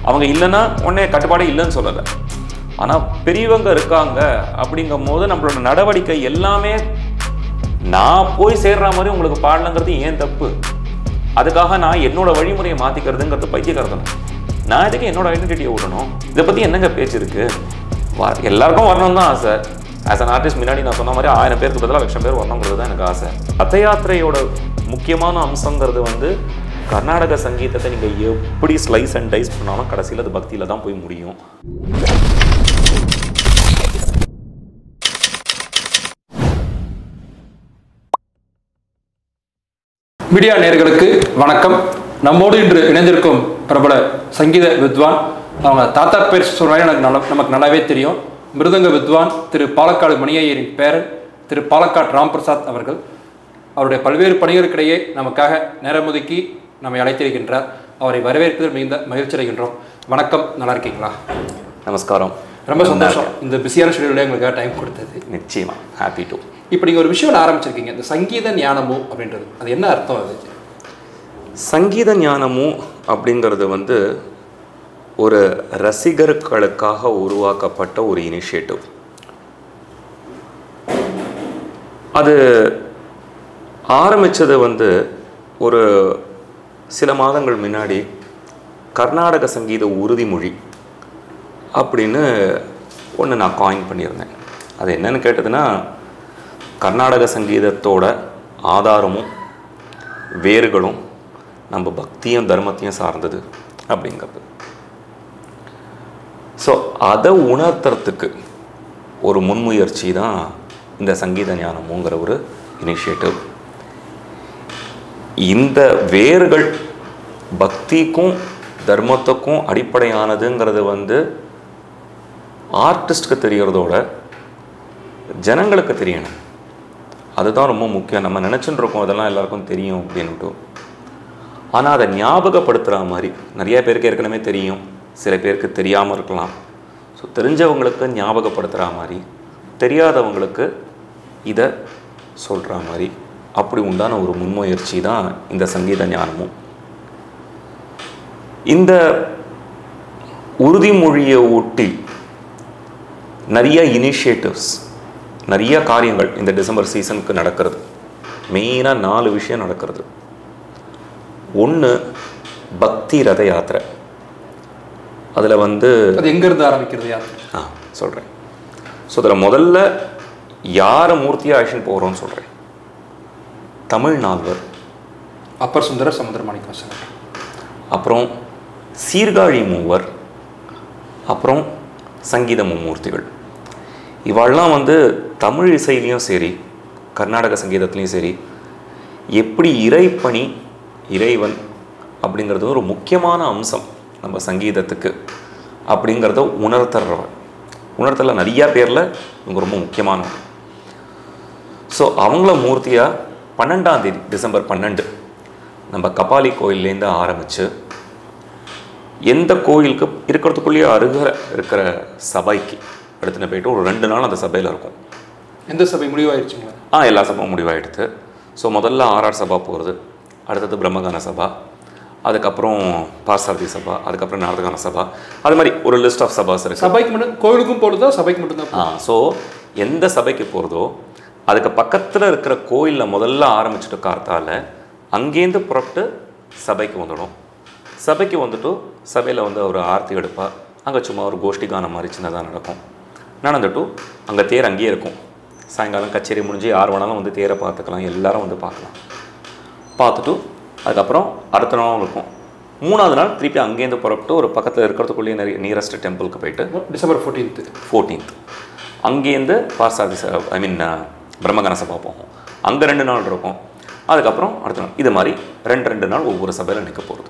அவங்க இல்லைன்னா உடனே கட்டுப்பாடே இல்லைன்னு சொல்லலை. ஆனால் பெரியவங்க இருக்காங்க அப்படிங்கும் போது நம்மளோட நடவடிக்கை எல்லாமே நான் போய் சேர்ற மாதிரி உங்களுக்கு பாடலங்கிறது ஏன் தப்பு? அதுக்காக நான் என்னோட வழிமுறையை மாற்றிக்கிறதுங்கிறது பைத்தியக்காரத்தனம். நான் இதுக்கு என்னோட ஐடென்டிட்டியை விடணும். இதை பற்றி என்னங்க பேச்சு இருக்கு? எல்லாருக்கும் வரணும் தான் ஆசை. ஆஸ் அன் ஆர்டிஸ்ட் முன்னாடி நான் சொன்ன மாதிரி 1000 பேருக்கு பதிலாக 1,00,000 பேர் வரணுங்கிறது தான் எனக்கு ஆசை. ரத யாத்திரையோட முக்கியமான அம்சங்கிறது வந்து கர்நாடக சங்கீதத்தை நீங்கள் எப்படி ஸ்லைஸ் அண்ட் டைஸ் பண்ணாலும் கடைசியில் அது பக்தியில் தான் போய் முடியும். மீடியா நேயர்களுக்கு வணக்கம். நம்மோடு இன்று இணைந்திருக்கும் பிரபல சங்கீத வித்வான், அவங்க தாத்தா பேர் சொன்னாலே நமக்கு நல்லாவே தெரியும். மிருதங்க வித்வான் திரு பாலக்காடு மணியையரின் பேரன் திரு பாலக்காடு ராம்பிரசாத் அவர்கள். அவருடைய பல்வேறு பணிகளுக்கிடையே நமக்காக நேரம் ஒதுக்கி நம்மை அழைத்திருக்கின்றார். அவரை வரவேற்பதில் மிகுந்த மகிழ்ச்சி அடைகின்றோம். வணக்கம், நல்லா இருக்கீங்களா? நமஸ்காரம். ரொம்ப சந்தோஷம் இந்த பிஸியான ஷெடியூலில் எங்களுக்காக டைம் கொடுத்தது. நிச்சயமாக ஹாப்பி டு. இப்போ நீங்கள் ஒரு விஷயம் ஆரம்பிச்சிருக்கீங்க, இந்த சங்கீத ஞானமும் அப்படின்றது, அது என்ன அர்த்தம்? அது சங்கீத ஞானமும் அப்படிங்கிறது வந்து ஒரு ரசிகர்களுக்காக உருவாக்கப்பட்ட ஒரு இனிஷியேட்டிவ். அது ஆரம்பித்தது வந்து ஒரு சில மாதங்கள் முன்னாடி கர்நாடக சங்கீத உறுதிமொழி அப்படின்னு ஒன்று நான் காயின் பண்ணியிருந்தேன். அது என்னன்னு கேட்டதுன்னா, கர்நாடக சங்கீதத்தோட ஆதாரமும் வேர்களும் நம்ம பக்தியும் தர்மத்தையும் சார்ந்தது அப்படிங்கிறது. ஸோ அதை உணர்த்துறதுக்கு ஒரு முன்முயற்சி தான் இந்த சங்கீத ஞானமுங்கிற ஒரு இனிஷியேட்டிவ். இந்த வேர்கள் பக்திக்கும் தர்மத்துக்கும் அடிப்படையானதுங்கிறது வந்து ஆர்டிஸ்ட்க்கு தெரியறதோட ஜனங்களுக்கு தெரியணும். அதுதான் ரொம்ப முக்கியம். நம்ம நினச்சிட்டு இருக்கோம் அதெல்லாம் எல்லாருக்கும் தெரியும் அப்படின்ட்டு. ஆனால் அதை ஞாபகப்படுத்துகிற மாதிரி நிறைய பேருக்கு ஏற்கனவே தெரியும், சில பேருக்கு தெரியாமல் இருக்கலாம். ஸோ தெரிஞ்சவங்களுக்கு ஞாபகப்படுத்துகிற மாதிரி, தெரியாதவங்களுக்கு இதை சொல்கிற மாதிரி, அப்படி உண்டான ஒரு முன்முயற்சி தான் இந்த சங்கீத ஞானமும். இந்த உறுதிமொழியை ஒட்டி நிறைய இனிஷியேட்டிவ்ஸ், நிறைய காரியங்கள் இந்த டிசம்பர் சீசனுக்கு நடக்கிறது. மெயினாக 4 விஷயம் நடக்கிறது. ஒன்று பக்தி ரத யாத்திரை. அதில் வந்து அது எங்கேருந்து ஆரம்பிக்கிறது யாத்திரை? சொல்கிறேன். ஸோ அதில் முதல்ல யாரை மூர்த்தியாக ஆக்ஷன் போகிறோன்னு சொல்கிறேன். தமிழ் நால்வர், அப்பர் சுந்தர சமுத்திரமாணிக்கம், அப்புறம் சீர்காழி மூவர், அப்புறம் சங்கீத மும்மூர்த்திகள். இவாள்லாம் வந்து தமிழ் இசையிலையும் சரி கர்நாடக சங்கீதத்துலேயும் சரி எப்படி இறைப்பணி, இறைவன் அப்படிங்கிறது ஒரு முக்கியமான அம்சம் நம்ம சங்கீதத்துக்கு அப்படிங்கிறத உணர்த்தல நிறையா பேரில் இவங்க ரொம்ப முக்கியமானவங்க. ஸோ அவங்கள மூர்த்தியாக 12ஆம் தேதி டிசம்பர் 12 நம்ம கபாலி கோயிலேருந்து ஆரம்பித்து எந்த கோயிலுக்கு இருக்கிறதுக்குள்ளேயே அருகில் இருக்கிற சபைக்கு எடுத்துன்னு போயிட்டு ஒரு 2 நாள் அந்த சபையில் இருக்கும். எந்த சபை முடிவாயிடுச்சுங்களா? எல்லா சபையும் முடிவாயிடுது. ஸோ முதல்ல ஆர்ஆர் சபா போகிறது, அடுத்தது பிரம்மகான சபா, அதுக்கப்புறம் பார்சாரதி சபா, அதுக்கப்புறம் நாரதகான சபா, அது மாதிரி ஒரு லிஸ்ட் ஆஃப் சபாஸ் இருக்குது. சபைக்கு மட்டும் கோயிலுக்கும் போகிறதா, சபைக்கு மட்டும்தான்? ஸோ எந்த சபைக்கு போகிறதோ அதுக்கு பக்கத்தில் இருக்கிற கோயிலில் முதல்ல ஆரம்பிச்சுட்டு கார்த்தால அங்கேருந்து புறப்பட்டு சபைக்கு வந்துடும். சபைக்கு வந்துட்டு சபையில் வந்து ஒரு ஆர்த்தி எடுப்பா. அங்கே சும்மா ஒரு கோஷ்டி கானம் மாதிரி சின்னதாக நடக்கும். நடந்துட்டு அங்கே தேர் அங்கேயே இருக்கும். சாயங்காலம் கச்சேரி முடிஞ்சு யார் வேணாலும் வந்து தேரை பார்த்துக்கலாம், எல்லாரும் வந்து பார்க்கலாம். பார்த்துட்டு அதுக்கப்புறம் அடுத்த நாளும் இருக்கும். 3ஆவது நாள் திருப்பி அங்கேருந்து புறப்பட்டு ஒரு பக்கத்தில் இருக்கிறதுக்குள்ளேயே நிறைய நியரஸ்ட் டெம்பிளுக்கு போயிட்டு டிசம்பர் 14 அங்கேருந்து பார்சாதி பிரம்மகன சபா போகும். அங்கே 2 நாள் இருக்கும். அதுக்கப்புறம் அடுத்த நாள் இது மாதிரி 2 நாள் ஒவ்வொரு சபையில் நிற்க போகிறது.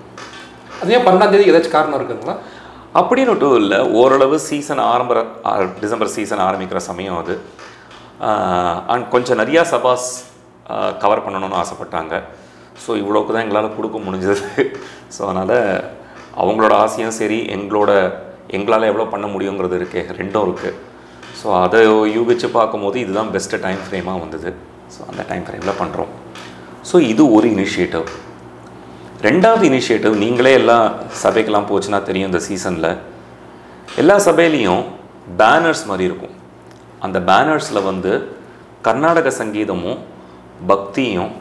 அதே 12ஆம் தேதி ஏதாச்சும் காரணம் இருக்குங்களா? அப்படின்னு ஒன்றும் இல்லை. ஓரளவு சீசன் டிசம்பர் சீசன் ஆரம்பிக்கிற சமயம் அது. அண்ட் கொஞ்சம் நிறையா சபாஸ் கவர் பண்ணணும்னு ஆசைப்பட்டாங்க. ஸோ இவ்வளோக்கு தான் எங்களால் கொடுக்க முடிஞ்சது. ஸோ அதனால் அவங்களோட ஆசையும் சரி, எங்களால் எவ்வளோ பண்ண முடியுங்கிறது இருக்குது, ரெண்டும் இருக்குது. ஸோ அதை யூகிச்சு பார்க்கும்போது இதுதான் பெஸ்ட்டு டைம் ஃப்ரேமாக வந்தது. ஸோ அந்த டைம் ஃப்ரேமில் பண்ணுறோம். ஸோ இது ஒரு இனிஷியேட்டிவ். ரெண்டாவது இனிஷியேட்டிவ், நீங்களே எல்லா சபைக்கெல்லாம் போச்சுன்னா தெரியும், இந்த சீசனில் எல்லா சபையிலையும் பேனர்ஸ் மாதிரி இருக்கும். அந்த பேனர்ஸில் வந்து கர்நாடக சங்கீதமும் பக்தியும்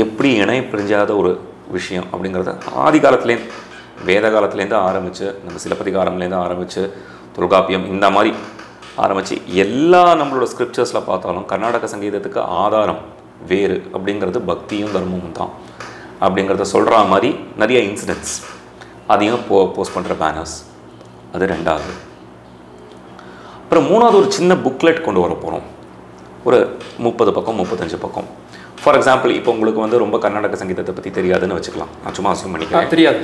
எப்படி இணை பிரிஞ்சாத ஒரு விஷயம் அப்படிங்கிறத ஆதி காலத்துலேருந்து, வேத காலத்துலேருந்து ஆரம்பித்து, நம்ம சிலப்பதிகாரம்லேருந்து ஆரம்பித்து, தொல்காப்பியம் இந்த மாதிரி ஆரம்பித்து எல்லா நம்மளோட ஸ்கிரிப்சர்ஸில் பார்த்தாலும் கர்நாடக சங்கீதத்துக்கு ஆதாரம் வேறு அப்படிங்கிறது பக்தியும் தர்மமும் தான் அப்படிங்கிறத சொல்கிற மாதிரி நிறைய இன்சிடென்ட்ஸ், அதையும் போஸ்ட் பண்ணுற பேனர்ஸ். அது ரெண்டாவது. அப்புறம் மூணாவது, ஒரு சின்ன புக்லெட் கொண்டு வர போகிறோம். ஒரு 30 பக்கம் 35 பக்கம். ஃபார் எக்ஸாம்பிள், இப்போ உங்களுக்கு வந்து ரொம்ப கர்நாடக சங்கீதத்தை பற்றி தெரியாதுன்னு வச்சுக்கலாம். நான் சும்மா அசியம் பண்ணிக்கிறேன், தெரியாது,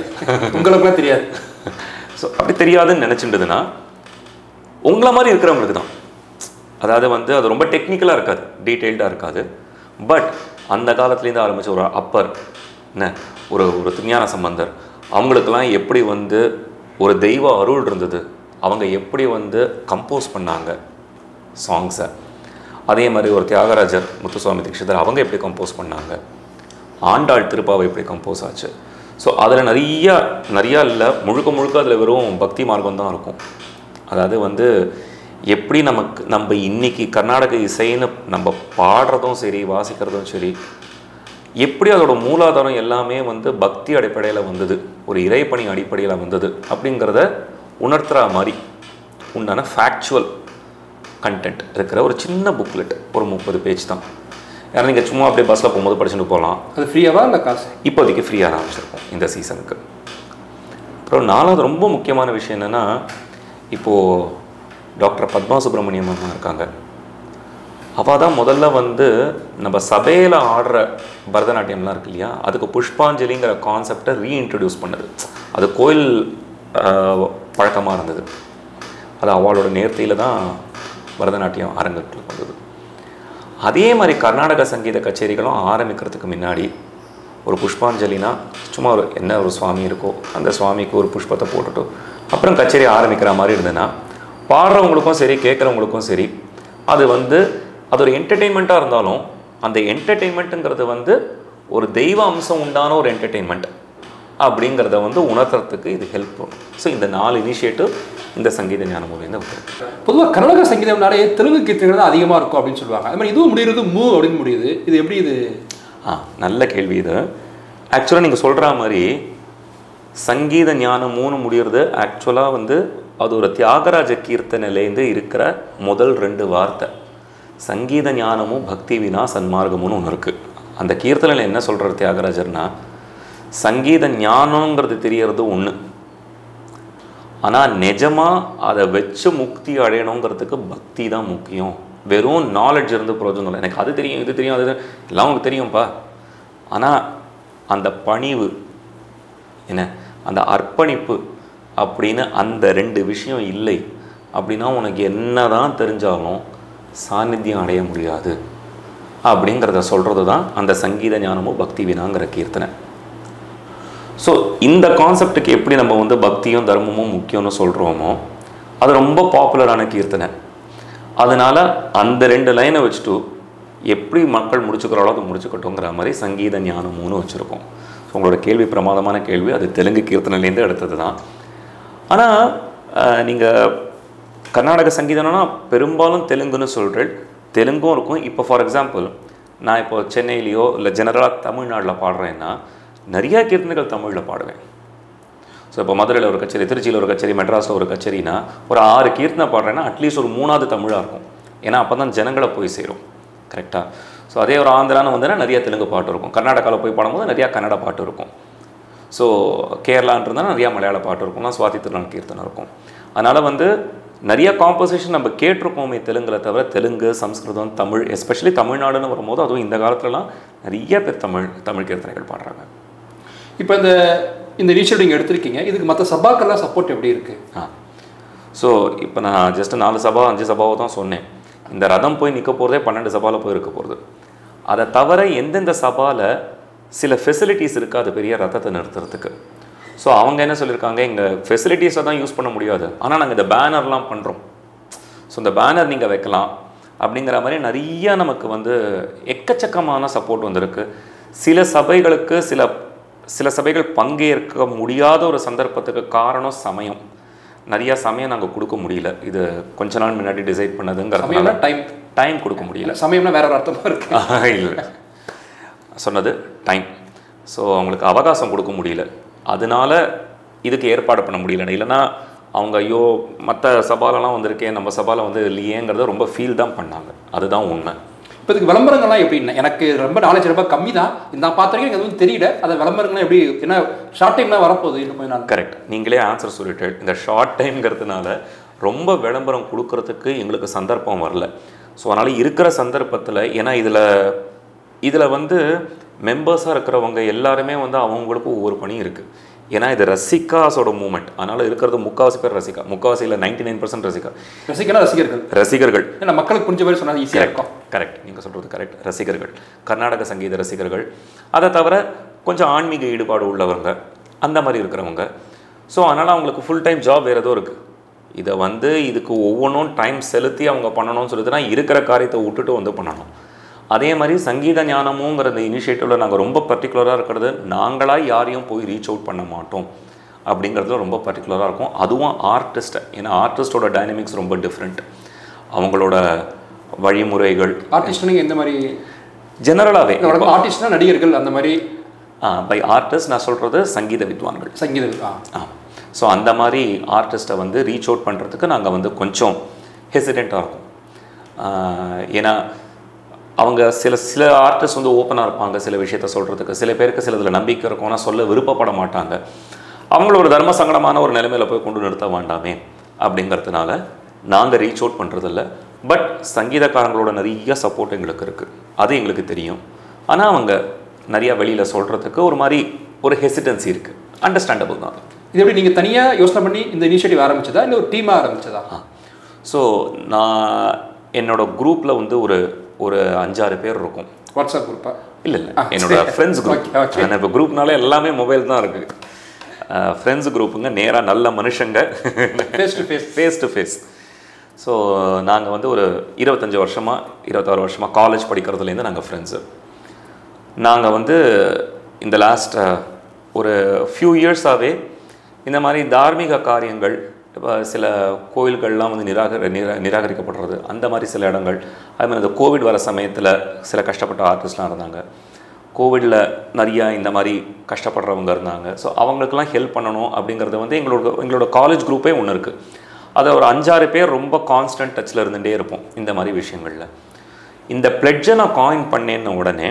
உங்களுக்குலாம் தெரியாது. ஸோ அப்படி தெரியாதுன்னு நினச்சிட்டுதுன்னா உங்களை மாதிரி இருக்கிறவங்களுக்கு தான். அதாவது வந்து அது ரொம்ப டெக்னிக்கலாக இருக்காது, டீட்டெயில்டாக இருக்காது. பட் அந்த காலத்துலேருந்து ஆரம்பித்த ஒரு அப்பர் என்ன, ஒரு திருஞான சம்பந்தர், அவங்களுக்கெல்லாம் எப்படி வந்து ஒரு தெய்வ அருள் இருந்தது, அவங்க எப்படி வந்து கம்போஸ் பண்ணாங்க சாங்ஸை, அதே மாதிரி ஒரு தியாகராஜர், முத்துசுவாமி தீட்சிதர் அவங்க எப்படி கம்போஸ் பண்ணாங்க, ஆண்டாள் திருப்பாவை எப்படி கம்போஸ் ஆச்சு. ஸோ அதில் நிறையா இல்லை, முழுக்க அதில் வெறும் பக்தி மார்க்கம் தான் இருக்கும். அதாவது வந்து எப்படி நம்ம இன்றைக்கி கர்நாடக இசைன்னு நம்ம பாடுறதும் சரி வாசிக்கிறதும் சரி, எப்படி அதோட மூலாதாரம் எல்லாமே வந்து பக்தி அடிப்படையில் வந்தது, ஒரு இறைப்பணி அடிப்படையில் வந்தது அப்படிங்கிறத உணர்த்துற மாதிரி உண்டான ஃபேக்சுவல் கண்டென்ட் இருக்கிற ஒரு சின்ன புக்லெட், ஒரு 30 பேஜ் தான். ஏன்னா நீங்கள் சும்மா அப்படியே பஸ்ஸில் போகும்போது படிச்சுட்டு போகலாம். அது ஃப்ரீயாவா இல்லை காசு? இப்போதைக்கு ஃப்ரீயாக தான் வச்சுருக்கோம் இந்த சீசனுக்கு. அப்புறம் நாலாவது ரொம்ப முக்கியமான விஷயம் என்னென்னா, இப்போது டாக்டர் பத்மா சுப்ரமணியம் அம்மா இருக்காங்க. அவள் தான் முதல்ல வந்து நம்ம சபையில் ஆடுற பரதநாட்டியம்லாம் இருக்கு இல்லையா, அதுக்கு புஷ்பாஞ்சலிங்கிற கான்செப்டை ரீஇன்ட்ரடியூஸ் பண்ணுது. அது கோயில் பழக்கமாக இருந்தது. அது அவளோட நேர்த்தியில் தான் பரதநாட்டியம் அரங்கத்துக்கு வந்தது. அதே மாதிரி கர்நாடக சங்கீத கச்சேரிகளும் ஆரம்பிக்கிறதுக்கு முன்னாடி ஒரு புஷ்பாஞ்சலினா சும்மா ஒரு சுவாமி இருக்கோ அந்த சுவாமிக்கு ஒரு புஷ்பத்தை போட்டுட்டோ அப்புறம் கச்சேரி ஆரம்பிக்கிற மாதிரி இருந்ததுன்னா பாடுறவங்களுக்கும் சரி கேட்குறவங்களுக்கும் சரி அது வந்து அது ஒரு என்டர்டெயின்மெண்ட்டாக இருந்தாலும் அந்த என்டர்டெயின்மெண்ட்டுங்கிறது வந்து ஒரு தெய்வ அம்சம் உண்டான ஒரு என்டர்டெயின்மெண்ட் அப்படிங்கிறத வந்து உணர்த்துறதுக்கு இது ஹெல்ப் பண்ணும். ஸோ இந்த 4 இனிஷியேட்டிவ் இந்த சங்கீத ஞான மூலையில் வந்துருக்கு. பொதுவாக கர்நாடக சங்கீதம்னாலே தெலுங்கு கீர்த்தனைகள் தான் அதிகமாக இருக்கும் அப்படின்னு சொல்லுவாங்க. அது மாதிரி இதுவும் முடிகிறது மூ அப்படின்னு முடியுது. இது எப்படி இது? நல்ல கேள்வி இது. ஆக்சுவலாக நீங்கள் சொல்கிற மாதிரி சங்கீத ஞானம் 3 முடிகிறது ஆக்சுவலாக வந்து அது ஒரு தியாகராஜ கீர்த்தனையிலேருந்து இருக்கிற முதல் 2 வார்த்தை. சங்கீத ஞானமும் பக்தி வினா சன்மார்க்கமும்னு ஒன்று இருக்குது. அந்த கீர்த்தனையில் என்ன சொல்கிறார் தியாகராஜர்னா, சங்கீத ஞானங்கிறது தெரியறது ஒன்று, ஆனால் நிஜமாக அதை வச்சு முக்தி அடையணுங்கிறதுக்கு பக்தி தான் முக்கியம். வெறும் நாலேஜ் இருந்து பிரயோஜனம் இல்லை. எனக்கு அது தெரியும் இது தெரியும் அது எல்லாம் உங்களுக்கு தெரியும்ப்பா, ஆனால் அந்த பணிவு என்ன, அந்த அர்ப்பணிப்பு அப்படின்னு அந்த 2 விஷயம் இல்லை அப்படின்னா உனக்கு என்ன தான் தெரிஞ்சாலும் சாநித்தியம் அடைய முடியாது அப்படிங்கிறத சொல்கிறது தான் அந்த சங்கீத ஞானமும் பக்தி வினாங்கிற கீர்த்தனை. ஸோ இந்த கான்செப்டுக்கு எப்படி நம்ம வந்து பக்தியும் தர்மமும் முக்கியம்னு சொல்கிறோமோ அது ரொம்ப பாப்புலரான கீர்த்தனை. அதனால் அந்த 2 லைனை வச்சுட்டு எப்படி மக்கள் முடிச்சுக்கிறாளோ அது முடிச்சுக்கட்டுங்கிற மாதிரி சங்கீத ஞானமும்னு வச்சுருக்கோம். ஸோ உங்களோட கேள்வி பிரமாதமான கேள்வி. அது தெலுங்கு கீர்த்தனையிலேருந்து எடுத்தது தான். ஆனால் நீங்கள் கர்நாடக சங்கீதம்னா பெரும்பாலும் தெலுங்குன்னு சொல்கிறேன். தெலுங்கும் இருக்கும். இப்போ ஃபார் எக்ஸாம்பிள் நான் இப்போ சென்னையிலையோ இல்லை ஜெனரலாக தமிழ்நாட்டில் பாடுறேன்னா நிறையா கீர்த்தனைகள் தமிழில் பாடுவேன். ஸோ இப்போ மதுரையில் ஒரு கச்சேரி, திருச்சியில் ஒரு கச்சேரி, மெட்ராஸில் ஒரு கச்சேரினா ஒரு 6 கீர்த்தனை பாடுறேன்னா அட்லீஸ்ட் ஒரு 3வது தமிழாக இருக்கும். ஏன்னா அப்போ தான் ஜனங்களை போய் சேரும். கரெக்டாக? ஸோ அதே ஒரு ஆந்திரான்னு வந்ததுன்னா நிறைய தெலுங்கு பாட்டு இருக்கும். கர்நாடகாவில் போய் பாடும்போது நிறையா கன்னட பாட்டு இருக்கும். ஸோ கேரளான்னு இருந்தால் நிறையா மலையாள பாட்டு இருக்கும்னா சுவாதி திருநாள் கீர்த்தனை இருக்கும். அதனால் வந்து நிறைய காம்போசிஷன் நம்ம கேட்டிருப்போமே தெலுங்கில் தவிர தெலுங்கு, சம்ஸ்கிருதம், தமிழ், எஸ்பெஷலி தமிழ்நாடுன்னு வரும்போது அதுவும் இந்த காலத்துலலாம் நிறைய பேர் தமிழ் கீர்த்தனைகள் பாடுறாங்க. இப்போ இந்த இனிஷியேட்டிவ் நீங்கள் எடுத்திருக்கீங்க, இதுக்கு மற்ற சபாக்கெல்லாம் சப்போர்ட் எப்படி இருக்குது? ஸோ இப்போ நான் ஜஸ்ட் 4 சபா 5 சபாவை தான் சொன்னேன். இந்த ரதம் போய் நிற்க போகிறதே 12 சபாவில் போய் இருக்க போகிறது. அதை தவிர எந்தெந்த சபாவில் சில ஃபெசிலிட்டிஸ் இருக்குது அது பெரிய ரதத்தை நிறுத்துறதுக்கு. ஸோ அவங்க என்ன சொல்லியிருக்காங்க, எங்கள் ஃபெசிலிட்டிஸை தான் யூஸ் பண்ண முடியாது, ஆனால் நாங்கள் இந்த பேனர்லாம் பண்ணுறோம். ஸோ இந்த பேனர் நீங்கள் வைக்கலாம் அப்படிங்கிற மாதிரி நிறைய நமக்கு வந்து எக்கச்சக்கமான சப்போர்ட் வந்திருக்கு. சில சபைகளுக்கு சில சில சபைகள் பங்கேற்க முடியாத ஒரு சந்தர்ப்பத்துக்கு காரணம் சமயம். நிறையா சமயம் நாங்கள் கொடுக்க முடியல. இது கொஞ்ச நாள் முன்னாடி டிசைட் பண்ணதுங்கிறதுனால டைம் கொடுக்க முடியல. சமயம்னா வேற ஒரு அர்த்தமாக இருக்கு. இல்லை, சொன்னது டைம். ஸோ அவங்களுக்கு அவகாசம் கொடுக்க முடியல, அதனால இதுக்கு ஏற்பாடு பண்ண முடியல. இல்லைன்னா அவங்க ஐயோ மற்ற சபாலெலாம் வந்திருக்கேன், நம்ம சபாவில் வந்து இல்லையேங்கிறத ரொம்ப ஃபீல் தான் பண்ணாங்க. அதுதான் உண்மை. இப்போ இதுக்கு விளம்பரங்கள்லாம் எப்படின்னா, எனக்கு ரொம்ப நாலேஜ் ரொம்ப கம்மி தான், நான் பார்த்துருக்கேன், எனக்கு எதுவும் தெரியல. அதை விளம்பரங்கள்லாம் எப்படி, ஏன்னா ஷார்ட் டைம் தான் வரப்போகுது இன்னும் கொஞ்சம் நாள். கரெக்ட், நீங்களே ஆன்சர் சொல்லிட்டு இந்த ஷார்ட் டைம்ங்கிறதுனால ரொம்ப விளம்பரம் கொடுக்கறதுக்கு எங்களுக்கு சந்தர்ப்பம் வரல. ஸோ அதனால் இருக்கிற சந்தர்ப்பத்தில், ஏன்னா இதில் வந்து மெம்பர்ஸாக இருக்கிறவங்க எல்லாருமே வந்து அவங்களுக்கு ஒவ்வொரு பணி இருக்குது. ஏன்னா இது ரசிகாஸோட மூமெண்ட், அதனால் இருக்கிறது முக்கால்வாசி பேர் ரசிகா, முக்கால்வாசியில் 99% ரசிகர்கள். ஏன்னா மக்களுக்கு புரிஞ்ச மாதிரி சொன்னால் ஈஸியாக இருக்கும். கரெக்ட், நீங்கள் சொல்கிறது கரெக்ட். ரசிகர்கள், கர்நாடக சங்கீத ரசிகர்கள், அதை தவிர கொஞ்சம் ஆன்மீக ஈடுபாடு உள்ளவங்க, அந்த மாதிரி இருக்கிறவங்க. ஸோ அதனால் அவங்களுக்கு ஃபுல் டைம் ஜாப் வேறு ஏதோ இருக்குது. இதை வந்து இதுக்கு ஒவ்வொன்றும் டைம் செலுத்தி அவங்க பண்ணணும்னு சொல்லிட்டுனா இருக்கிற காரியத்தை விட்டுட்டு வந்து பண்ணணும். அதே மாதிரி சங்கீத ஞானமுங்கிற இந்த இனிஷியேட்டிவில் நாங்கள் ரொம்ப பர்டிகுலராக இருக்கிறது, நாங்களாக யாரையும் போய் ரீச் அவுட் பண்ண மாட்டோம் அப்படிங்கிறதுல ரொம்ப பர்டிகுலராக இருக்கும். அதுவும் ஆர்டிஸ்ட்டை, ஏன்னா ஆர்டிஸ்டோட டைனமிக்ஸ் ரொம்ப டிஃப்ரெண்ட், அவங்களோட வழிமுறைகள். ஆர்டிஸ்ட் எந்த மாதிரி ஜெனரலாகவே ஆர்டிஸ்ட்னா நடிகர்கள் அந்த மாதிரி. பை ஆர்டிஸ்ட் நான் சொல்கிறது சங்கீத வித்வான்கள். ஸோ அந்த மாதிரி ஆர்டிஸ்ட்டை வந்து ரீச் அவுட் பண்ணுறதுக்கு நாங்கள் வந்து கொஞ்சம் ஹெசிடெண்ட்டாக இருக்கும். ஏன்னா அவங்க சில ஆர்டிஸ்ட் வந்து ஓப்பனாக இருப்பாங்க சில விஷயத்த சொல்கிறதுக்கு, சில பேருக்கு சில இதில் நம்பிக்கை இருக்கும், ஆனால் சொல்ல விருப்பப்பட மாட்டாங்க. அவங்கள ஒரு தர்ம சங்கடமான ஒரு நிலைமையில் போய் கொண்டு நிறுத்த வேண்டாமே அப்படிங்கிறதுனால நாங்கள் ரீச் அவுட் பண்ணுறதில்ல. பட் சங்கீதக்காரங்களோட நிறைய சப்போர்ட் எங்களுக்கு இருக்குது, அது எங்களுக்கு தெரியும். ஆனால் அவங்க நிறையா வெளியில் சொல்கிறதுக்கு ஒரு மாதிரி ஒரு ஹெசிடன்சி இருக்குது, அண்டர்ஸ்டாண்டபிள் தான். இது எப்படி நீங்கள் தனியாக யோசனை பண்ணி இந்த இனிஷியேட்டிவ் ஆரம்பிச்சதா இல்லை ஒரு டீமாக ஆரம்பிச்சதா? ஸோ நான் என்னோட குரூப்பில் வந்து ஒரு 5-6 பேர் இருக்கும். வாட்ஸ்அப் குரூப்பா? இல்லை, என்னோட ஃப்ரெண்ட்ஸ் குரூப். ஆனால் இப்போ குரூப்னாலே எல்லாமே மொபைல் தான் இருக்குது. ஃப்ரெண்ட்ஸ் குரூப்புங்க, நேராக நல்ல மனுஷங்க, ஃபேஸ் டு ஃபேஸ். ஸோ நாங்கள் வந்து ஒரு 25 வருஷமாக 26 வருஷமாக காலேஜ் படிக்கிறதுலேருந்து நாங்கள் ஃப்ரெண்ட்ஸு. நாங்கள் வந்து இந்த லாஸ்ட் ஒரு ஃபியூ இயர்ஸாகவே இந்த மாதிரி தார்மீக காரியங்கள், இப்போ சில கோயில்கள்லாம் வந்து நிராகரிக்கப்படுறது, அந்த மாதிரி சில இடங்கள். அதுமாதிரி இந்த கோவிட் வர சமயத்தில் சில கஷ்டப்பட்ட ஆர்டிஸ்ட்லாம் இருந்தாங்க, கோவிடில் நிறையா இந்த மாதிரி கஷ்டப்படுறவங்க இருந்தாங்க. ஸோ அவங்களுக்கெல்லாம் ஹெல்ப் பண்ணணும் அப்படிங்கிறது வந்து எங்களோட காலேஜ் குரூப்பே ஒன்று இருக்குது. அதை ஒரு 5-6 பேர் ரொம்ப கான்ஸ்டன்ட் டச்சில் இருந்துகிட்டே இருப்போம் இந்த மாதிரி விஷயங்களில். இந்த பிளட்ஜை நான் காயின் பண்ணேன்ன உடனே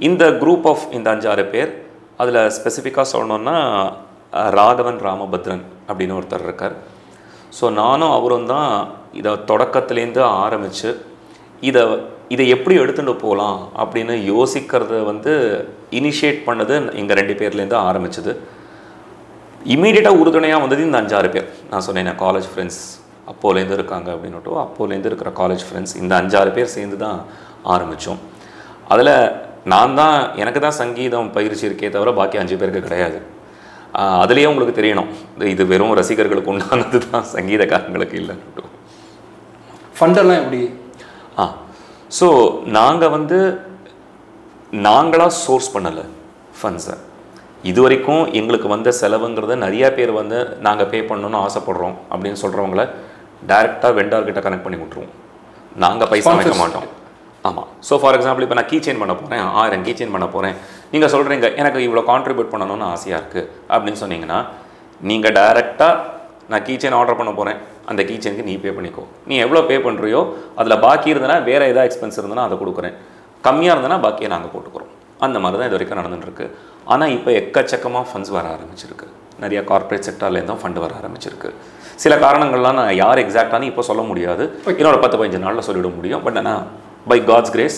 இந்த குரூப் ஆஃப் இந்த 5-6 பேர், அதில் ஸ்பெசிஃபிக்காக சொல்லணுன்னா ராகவன் ராமபத்ரன் அப்படின்னு ஒருத்தர் இருக்கார். ஸோ நானும் அவரும் தான் இதை தொடக்கத்துலேருந்து ஆரம்பித்து இதை எப்படி எடுத்துகிட்டு போகலாம் அப்படின்னு யோசிக்கிறத வந்து இனிஷியேட் பண்ணது எங்கள் 2 பேர்லேருந்து ஆரம்பிச்சது. இமீடியட்டாக உறுதுணையாக வந்தது இந்த 5-6 பேர். நான் சொன்னேன் காலேஜ் ஃப்ரெண்ட்ஸ் அப்போலேருந்து இருக்காங்க அப்படின்னுட்டு, அப்போலேருந்து இருக்கிற காலேஜ் ஃப்ரெண்ட்ஸ் இந்த 5-6 பேர் சேர்ந்து தான் ஆரம்பித்தோம். அதில் எனக்கு தான் சங்கீதம் பயிற்சி இருக்கே தவிர பாக்கி 5 பேருக்கு கிடையாது. அதுலேயே உங்களுக்கு தெரியணும், இது வெறும் ரசிகர்களுக்கு உண்டானது தான், சங்கீதக்காரங்களுக்கு இல்லைன்னு. ஃபண்டெல்லாம் எப்படி? ஸோ நாங்கள் வந்து நாங்களாக சோர்ஸ் பண்ணலை ஃபண்ட்ஸை. இது வரைக்கும் எங்களுக்கு வந்த செலவுங்கிறத நிறையா பேர் வந்து நாங்கள் பே பண்ணணுன்னு ஆசைப்படுறோம் அப்படின்னு சொல்கிறவங்கள டைரெக்டாக வெண்டார்கிட்ட கனெக்ட் பண்ணி விட்ருவோம். நாங்கள் பைசா வைக்க மாட்டோம். ஆமாம். ஸோ ஃபார் எக்ஸாம்பிள் இப்போ நான் கீ செயின் பண்ண போகிறேன், 1000 கீ செயின் பண்ண போகிறேன், நீங்கள் சொல்கிறீங்க எனக்கு இவ்வளோ கான்ட்ரிபியூட் பண்ணணும்னு ஆசையாக இருக்குது அப்படின்னு சொன்னீங்கன்னா, நீங்கள் டைரெக்டாக நான் கீ செயின் ஆர்டர் பண்ண போகிறேன், அந்த கீ செயினுக்கு நீ பே பண்ணிக்கோ. நீ எவ்வளோ பே பண்ணுறியோ அதில் பாக்கி இருந்தனா வேறு ஏதாவது எக்ஸ்பென்ஸ் இருந்தனா அதை கொடுக்குறேன், கம்மியாக இருந்தனா பாக்கியை நாங்கள் போட்டுக்கிறோம். அந்த மாதிரி தான் இது வரைக்கும் நடந்துட்டுருக்கு. ஆனால் இப்போ எக்கச்சக்கமாக ஃபண்ட்ஸ் வர ஆரம்பிச்சிருக்கு. நிறையா கார்ப்பரேட் செக்டார்லேருந்தும் ஃபண்டு வர ஆரம்பிச்சிருக்கு. சில காரணங்கள்லாம் நான் யார் எக்ஸாக்டானு இப்போ சொல்ல முடியாது, இன்னொரு 10-15 நாளில் சொல்லிவிட முடியும். பட் ஆனால் பை காட்ஸ் கிரேஸ்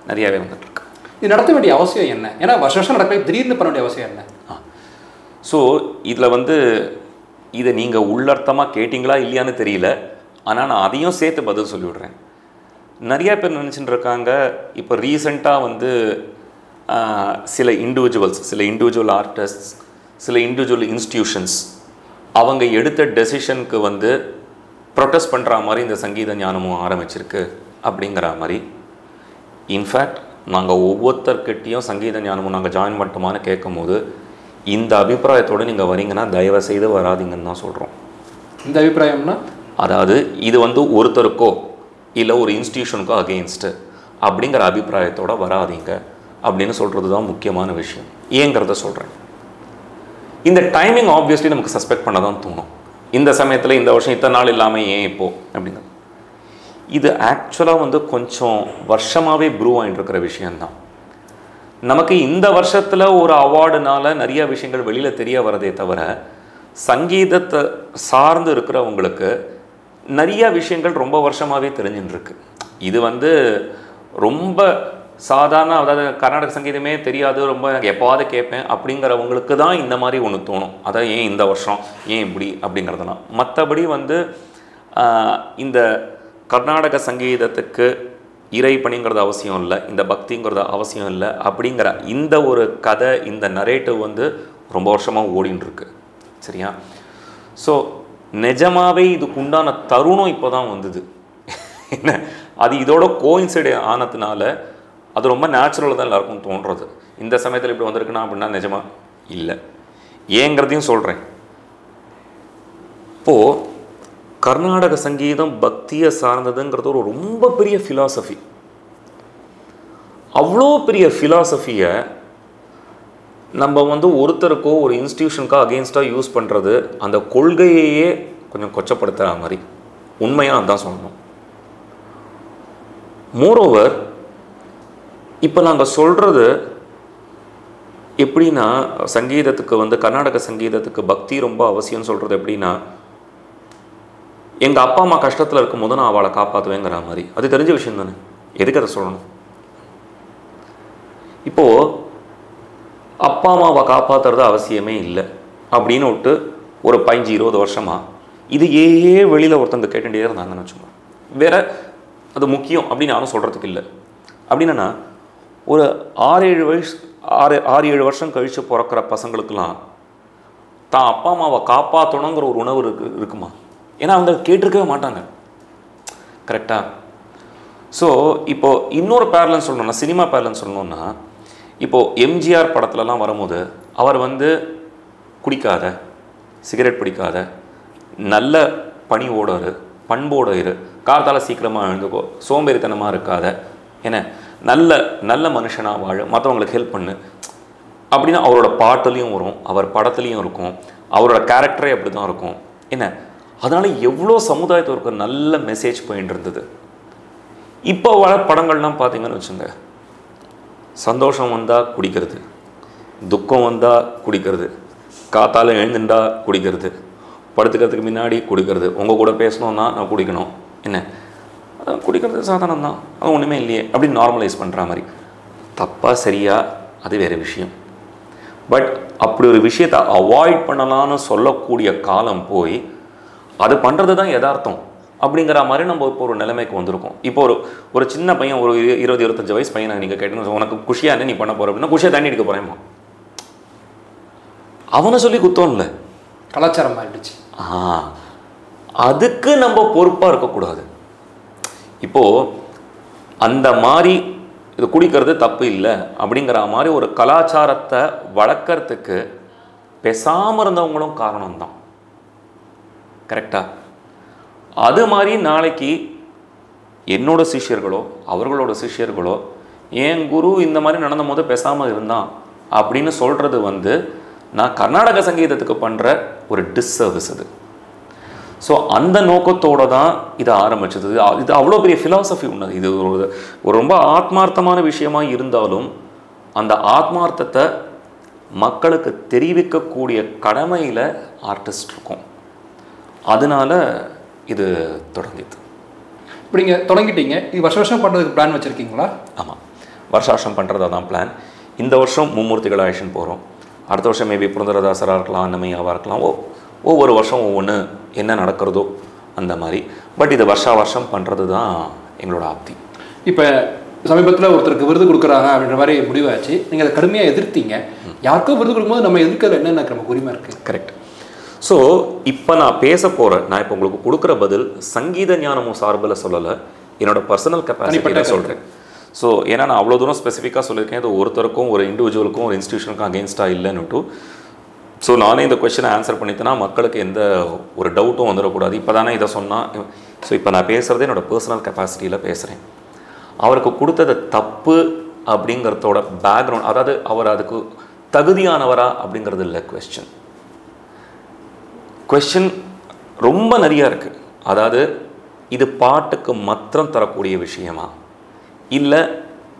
நிறையாவே வந்துட்டுருக்கு. இது நடத்த வேண்டிய அவசியம் என்ன? ஏன்னா வருஷம் நடக்க திடீர்னு பண்ண வேண்டிய அவசியம் என்ன? ஸோ இதில் வந்து இதை நீங்கள் உள்ளர்த்தமாக கேட்டிங்களா இல்லையான்னு தெரியல, ஆனால் நான் அதையும் சேர்த்து பதில் சொல்லிவிடுறேன். நிறையா பேர் நினச்சிட்டு இருக்காங்க, இப்போ ரீசெண்டாக வந்து சில இண்டிவிஜுவல் ஆர்டிஸ்ட்ஸ், சில இண்டிவிஜுவல் இன்ஸ்டிடியூஷன்ஸ் அவங்க எடுத்த டெசிஷனுக்கு வந்து ப்ரொட்டஸ்ட் பண்ணுற மாதிரி இந்த சங்கீத ஞானமும் ஆரம்பிச்சிருக்கு அப்படிங்கிற மாதிரி. இன்ஃபேக்ட் நாங்கள் ஒவ்வொருத்தர்கிட்டையும் சங்கீத ஞானமும் நாங்கள் ஜாயின் பண்ணிட்டோமான்னு கேட்கும் போது இந்த அபிப்பிராயத்தோடு நீங்கள் வரீங்கன்னா தயவு செய்து வராதிங்கன்னு தான் சொல்கிறோம். இந்த அபிப்பிராயம்னா அதாவது இது வந்து ஒருத்தருக்கோ இல்லை ஒரு இன்ஸ்டிடியூஷனுக்கோ அகெயின்ஸ்ட்டு அப்படிங்கிற அபிப்பிராயத்தோடு வராதிங்க அப்படின்னு சொல்கிறது தான் முக்கியமான விஷயம். ஏங்கிறத சொல்கிறேன். இந்த டைமிங் ஆப்வியஸ்லி நமக்கு சஸ்பெக்ட் பண்ண தான் தோணும். இந்த சமயத்தில் இந்த வருஷம் இத்தனை நாள் இல்லாமல் ஏன் இப்போது அப்படிங்க. இது ஆக்சுவலாக வந்து கொஞ்சம் வருஷமாகவே ப்ரூவ் ஆகிட்டு இருக்கிற விஷயந்தான். நமக்கு இந்த வருஷத்தில் ஒரு அவார்டுனால நிறைய விஷயங்கள் வெளியில் தெரிய வரதே தவிர சங்கீதத்தை சார்ந்து இருக்கிறவங்களுக்கு நிறைய விஷயங்கள் ரொம்ப வருஷமாகவே தெரிஞ்சுட்டுருக்கு. இது வந்து ரொம்ப சாதாரண, அதாவது கர்நாடக சங்கீதமே தெரியாது, ரொம்ப எனக்கு எப்போவாது கேட்பேன் அப்படிங்கிறவங்களுக்கு தான் இந்த மாதிரி ஒன்று தோணும். அதான் ஏன் இந்த வருஷம் ஏன் இப்படி அப்படிங்கிறதுலாம். மற்றபடி வந்து இந்த கர்நாடக சங்கீதத்துக்கு இறை பணிங்கிறது அவசியம் இல்லை, இந்த பக்திங்கிறது அவசியம் இல்லை அப்படிங்கிற இந்த ஒரு கதை, இந்த நரேட்டிவ் வந்து ரொம்ப வருஷமாக ஓடின்னு இருக்கு. சரியா? ஸோ நிஜமாகவே இதுக்கு உண்டான தருணம் இப்போ தான் வந்தது. என்ன அது இதோட கோயின்சைடு ஆனதுனால அது ரொம்ப நேச்சுரலாக தான் எல்லாருக்கும் தோன்றது. இந்த சமயத்தில் இப்படி வந்திருக்குன்னா அப்படின்னா நிஜமா இல்லை. ஏங்கிறதையும் சொல்கிறேன். இப்போது கர்நாடக சங்கீதம் பக்தியை சார்ந்ததுங்கிறது ஒரு ரொம்ப பெரிய ஃபிலாசபி. அவ்வளோ பெரிய ஃபிலாசபியை நம்ம வந்து ஒருத்தருக்கோ ஒரு இன்ஸ்டிடியூஷனுக்கோ அகெயின்ஸ்டாக யூஸ் பண்ணுறது அந்த கொள்கையையே கொஞ்சம் கொச்சப்படுத்துகிற மாதிரி. உண்மையாக அதான் சொல்லணும். மோரோவர் இப்போ நாங்கள் சொல்கிறது எப்படின்னா, சங்கீதத்துக்கு வந்து கர்நாடக சங்கீதத்துக்கு பக்தி ரொம்ப அவசியம்னு சொல்கிறது எப்படின்னா, எங்கள் அப்பா அம்மா கஷ்டத்தில் இருக்கும்போது நான் அவளை காப்பாற்றுவேங்கிற மாதிரி. அது தெரிஞ்ச விஷயம் தானே, எதுக்கு அதை சொல்லணும்? இப்போது அப்பா அம்மாவை காப்பாற்றுறது அவசியமே இல்லை அப்படின்னு விட்டு ஒரு 15-20 வருஷமாக இது வெளியில் ஒருத்தங்க கேட்டுகிட்டே இருந்தாங்கன்னு வச்சுக்கோங்க. வேற அது முக்கியம் அப்படின்னு நானும் சொல்கிறதுக்கு இல்லை. அப்படின்னா ஒரு 6-7 வருஷம் கழித்து பிறக்கிற பசங்களுக்கெல்லாம் தான் அப்பா அம்மாவை காப்பாற்றணுங்கிற ஒரு உணர்வு இருக்குமா? ஏன்னா அவங்க கேட்டிருக்கவே மாட்டாங்க. கரெக்டாக? ஸோ இப்போது இன்னொரு பேரலன் சொல்லணும்னா, சினிமா பேரலன் சொல்லணுன்னா, இப்போது எம்ஜிஆர் படத்துலலாம் வரும்போது அவர் வந்து குடிக்காத, சிகரெட் பிடிக்காத, நல்ல பணிவோட இரு, பண்போடு இரு, கார்த்தால சீக்கிரமாக எழுந்துக்கோ, சோம்பேறித்தனமாக இருக்காத, என்ன நல்ல நல்ல மனுஷனாக வாழ, மற்றவங்களுக்கு ஹெல்ப் பண்ணு அப்படின்னா அவரோட பாட்டுலேயும் வரும், அவர் படத்துலேயும் இருக்கும், அவரோட கேரக்டரே அப்படி தான் இருக்கும். என்ன அதனால் எவ்வளோ சமுதாயத்திற்கு நல்ல மெசேஜ் போயிட்டு இருந்தது. இப்போ வர படங்கள்லாம் பார்த்தீங்கன்னு வச்சுங்க, சந்தோஷம் வந்தால் குடிக்கிறது, துக்கம் வந்தால் குடிக்கிறது, காத்தால் எழுந்துண்டா குடிக்கிறது, படுத்துக்கிறதுக்கு முன்னாடி குடிக்கிறது, உங்கள் கூட பேசணுன்னா நான் குடிக்கணும், என்ன குடிக்கிறது சாதாரணம் தான், அது ஒன்றுமே இல்லையே அப்படின்னு நார்மலைஸ் பண்ணுற மாதிரி. தப்பாக சரியா அது வேறு விஷயம். பட் அப்படி ஒரு விஷயத்தை அவாய்ட் பண்ணலான்னு சொல்லக்கூடிய காலம் போய் அது பண்ணுறது தான் யதார்த்தம் அப்படிங்கிற மாதிரி நம்ம இப்போ ஒரு நிலைமைக்கு வந்திருக்கோம். இப்போ ஒரு சின்ன பையன், ஒரு 20-25 வயசு பையனை நீங்கள் கேட்டீங்கன்னா, உனக்கு குஷியாக என்ன நீ பண்ண போகிற அப்படின்னா, குஷியாக தண்ணி அடிக்க போகிறேம்மா. அவனை சொல்லி குத்தம் இல்லை, கலாச்சாரம் ஆயிடுச்சு. அதுக்கு நம்ம பொறுப்பாக இருக்கக்கூடாது. இப்போது அந்த மாதிரி இது குடிக்கிறது தப்பு இல்லை அப்படிங்கிற மாதிரி ஒரு கலாச்சாரத்தை வளர்க்கறதுக்கு பேசாமல் இருந்தவங்களும் காரணம்தான். கரெக்டாக? அது மாதிரி நாளைக்கு என்னோட சிஷ்யர்களோ அவர்களோட சிஷ்யர்களோ என் குரு இந்த மாதிரி நடந்த போது பேசாமல் இருந்தான் அப்படின்னு சொல்கிறது வந்து நான் கர்நாடக சங்கீதத்துக்கு பண்ணுற ஒரு டிஸ்சர்விஸ் அது. ஸோ அந்த நோக்கத்தோடு தான் இதை ஆரம்பிச்சது. இது அவ்வளோ பெரிய ஃபிலாசபி உள்ளது. இது ஒரு ரொம்ப ஆத்மார்த்தமான விஷயமாக இருந்தாலும் அந்த ஆத்மார்த்தத்தை மக்களுக்கு தெரிவிக்கக்கூடிய கடமையில் ஆர்டிஸ்ட் இருக்கும். அதனால இது தொடங்கிது. இப்போ நீங்கள் தொடங்கிட்டீங்க, இது வருஷம் பண்ணுறதுக்கு பிளான் வச்சுருக்கீங்களா? ஆமாம், வருஷம் பண்ணுறதா தான் பிளான். இந்த வருஷம் மும்மூர்த்திகள் ஆக்ஷன் போகிறோம். அடுத்த வருஷம் மேபி புரந்தரதாசராக இருக்கலாம், அன்னமையாவாக இருக்கலாம். ஒவ்வொரு வருஷம் ஒவ்வொன்று என்ன நடக்கிறதோ அந்த மாதிரி. பட் இது வருஷம் பண்ணுறது தான் எங்களோட ஆப்தி. இப்போ சமீபத்தில் ஒருத்தருக்கு விருது கொடுக்குறாங்க அப்படின்ற மாதிரி முடிவாச்சு. நீங்கள் அதை கடுமையாக எதிர்த்தீங்க. யாருக்கோ விருது கொடுக்கும்போது நம்ம எதிர்க்கிறது என்னென்ன நமக்கு உரிமை இருக்குது? கரெக்ட். ஸோ இப்போ நான் பேச போகிறேன், நான் இப்போ உங்களுக்கு கொடுக்குற பதில் சங்கீத ஞானமும் சார்பில் சொல்லலை, என்னோட பர்சனல் கெப்பாசிட்டியில் சொல்கிறேன். ஸோ ஏன்னா நான் அவ்வளோ தூரம் ஸ்பெசிஃபிக்காக சொல்லியிருக்கேன், இது ஒருத்தருக்கும் ஒரு இண்டிவிஜுவலுக்கும் ஒரு இன்ஸ்டியூஷனுக்கும் அகெயின்ஸ்டாக இல்லைன்னுட்டு. ஸோ நானே இந்த கொஸ்டினை ஆன்சர் பண்ணித்தேன்னா மக்களுக்கு எந்த ஒரு டவுட்டும் வந்துடக்கூடாது. இப்போ தானே இதை சொன்னால், ஸோ இப்போ நான் பேசுகிறதே என்னோடய பர்சனல் கெப்பாசிட்டியில் பேசுகிறேன். அவருக்கு கொடுத்தது தப்பு அப்படிங்கிறதோட பேக்ரவுண்ட், அதாவது அவர் அதுக்கு தகுதியானவரா அப்படிங்கிறது இல்லை கொஸ்டின் ரொம்ப நிறையா இருக்குது. அதாவது இது பாட்டுக்கு மாத்திரம் தரக்கூடிய விஷயமா, இல்லை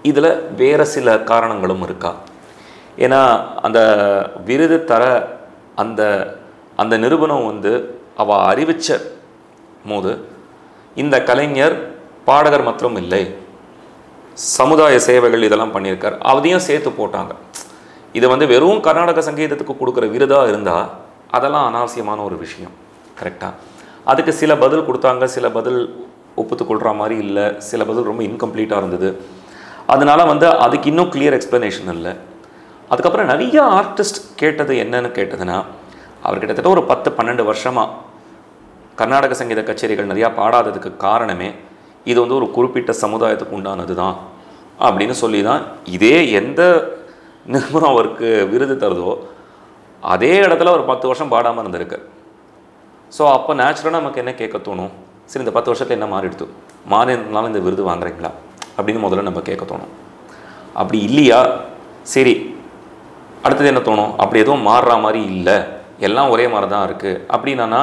இதில் வேறு சில காரணங்களும் இருக்கா? ஏன்னா அந்த விருது தர அந்த அந்த நிறுவனம் வந்து அவள் அறிவித்த போது இந்த கலைஞர் பாடகர் மாத்திரம் இல்லை, சமுதாய சேவைகள் இதெல்லாம் பண்ணியிருக்கார், அதையும் சேர்த்து போட்டாங்க. இது வந்து வெறும் கர்நாடக சங்கீதத்துக்கு கொடுக்குற விருதாக இருந்தால் அதெல்லாம் அனாவசியமான ஒரு விஷயம். கரெக்டாக அதுக்கு சில பதில் கொடுத்தாங்க, சில பதில் ஒப்புத்துக்கொள்கிற மாதிரி இல்லை, சில பதில் ரொம்ப இன்கம்ப்ளீட்டாக இருந்தது. அதனால வந்து அதுக்கு இன்னும் கிளியர் எக்ஸ்ப்ளனேஷன் இல்லை. அதுக்கப்புறம் நிறைய ஆர்டிஸ்ட் கேட்டது என்னன்னு கேட்டதுன்னா, அவர் கிட்டத்தட்ட ஒரு 10-12 வருஷமாக கர்நாடக சங்கீத கச்சேரிகள் நிறையா பாடாததுக்கு காரணமே இது வந்து ஒரு குறிப்பிட்ட சமுதாயத்துக்கு உண்டானது தான் அப்படின்னு சொல்லி தான் இதே எந்த நிறுவனம் அவருக்கு விருது தருதோ அதே இடத்துல ஒரு 10 வருஷம் பாடாமல் இருந்திருக்கு. ஸோ அப்போ நேச்சுரலாக நமக்கு என்ன கேட்க தோணும், சரி இந்த 10 வருஷத்தில் என்ன மாறிடுது, மாறினாலும் இந்த விருது வாங்குறீங்களா அப்படின்னு முதல்ல நம்ம கேட்க தோணும். அப்படி இல்லையா, சரி அடுத்தது என்ன தோணும், அப்படி எதுவும் மாறுற மாதிரி இல்லை, எல்லாம் ஒரே மாதிரி தான் இருக்குது அப்படின்னா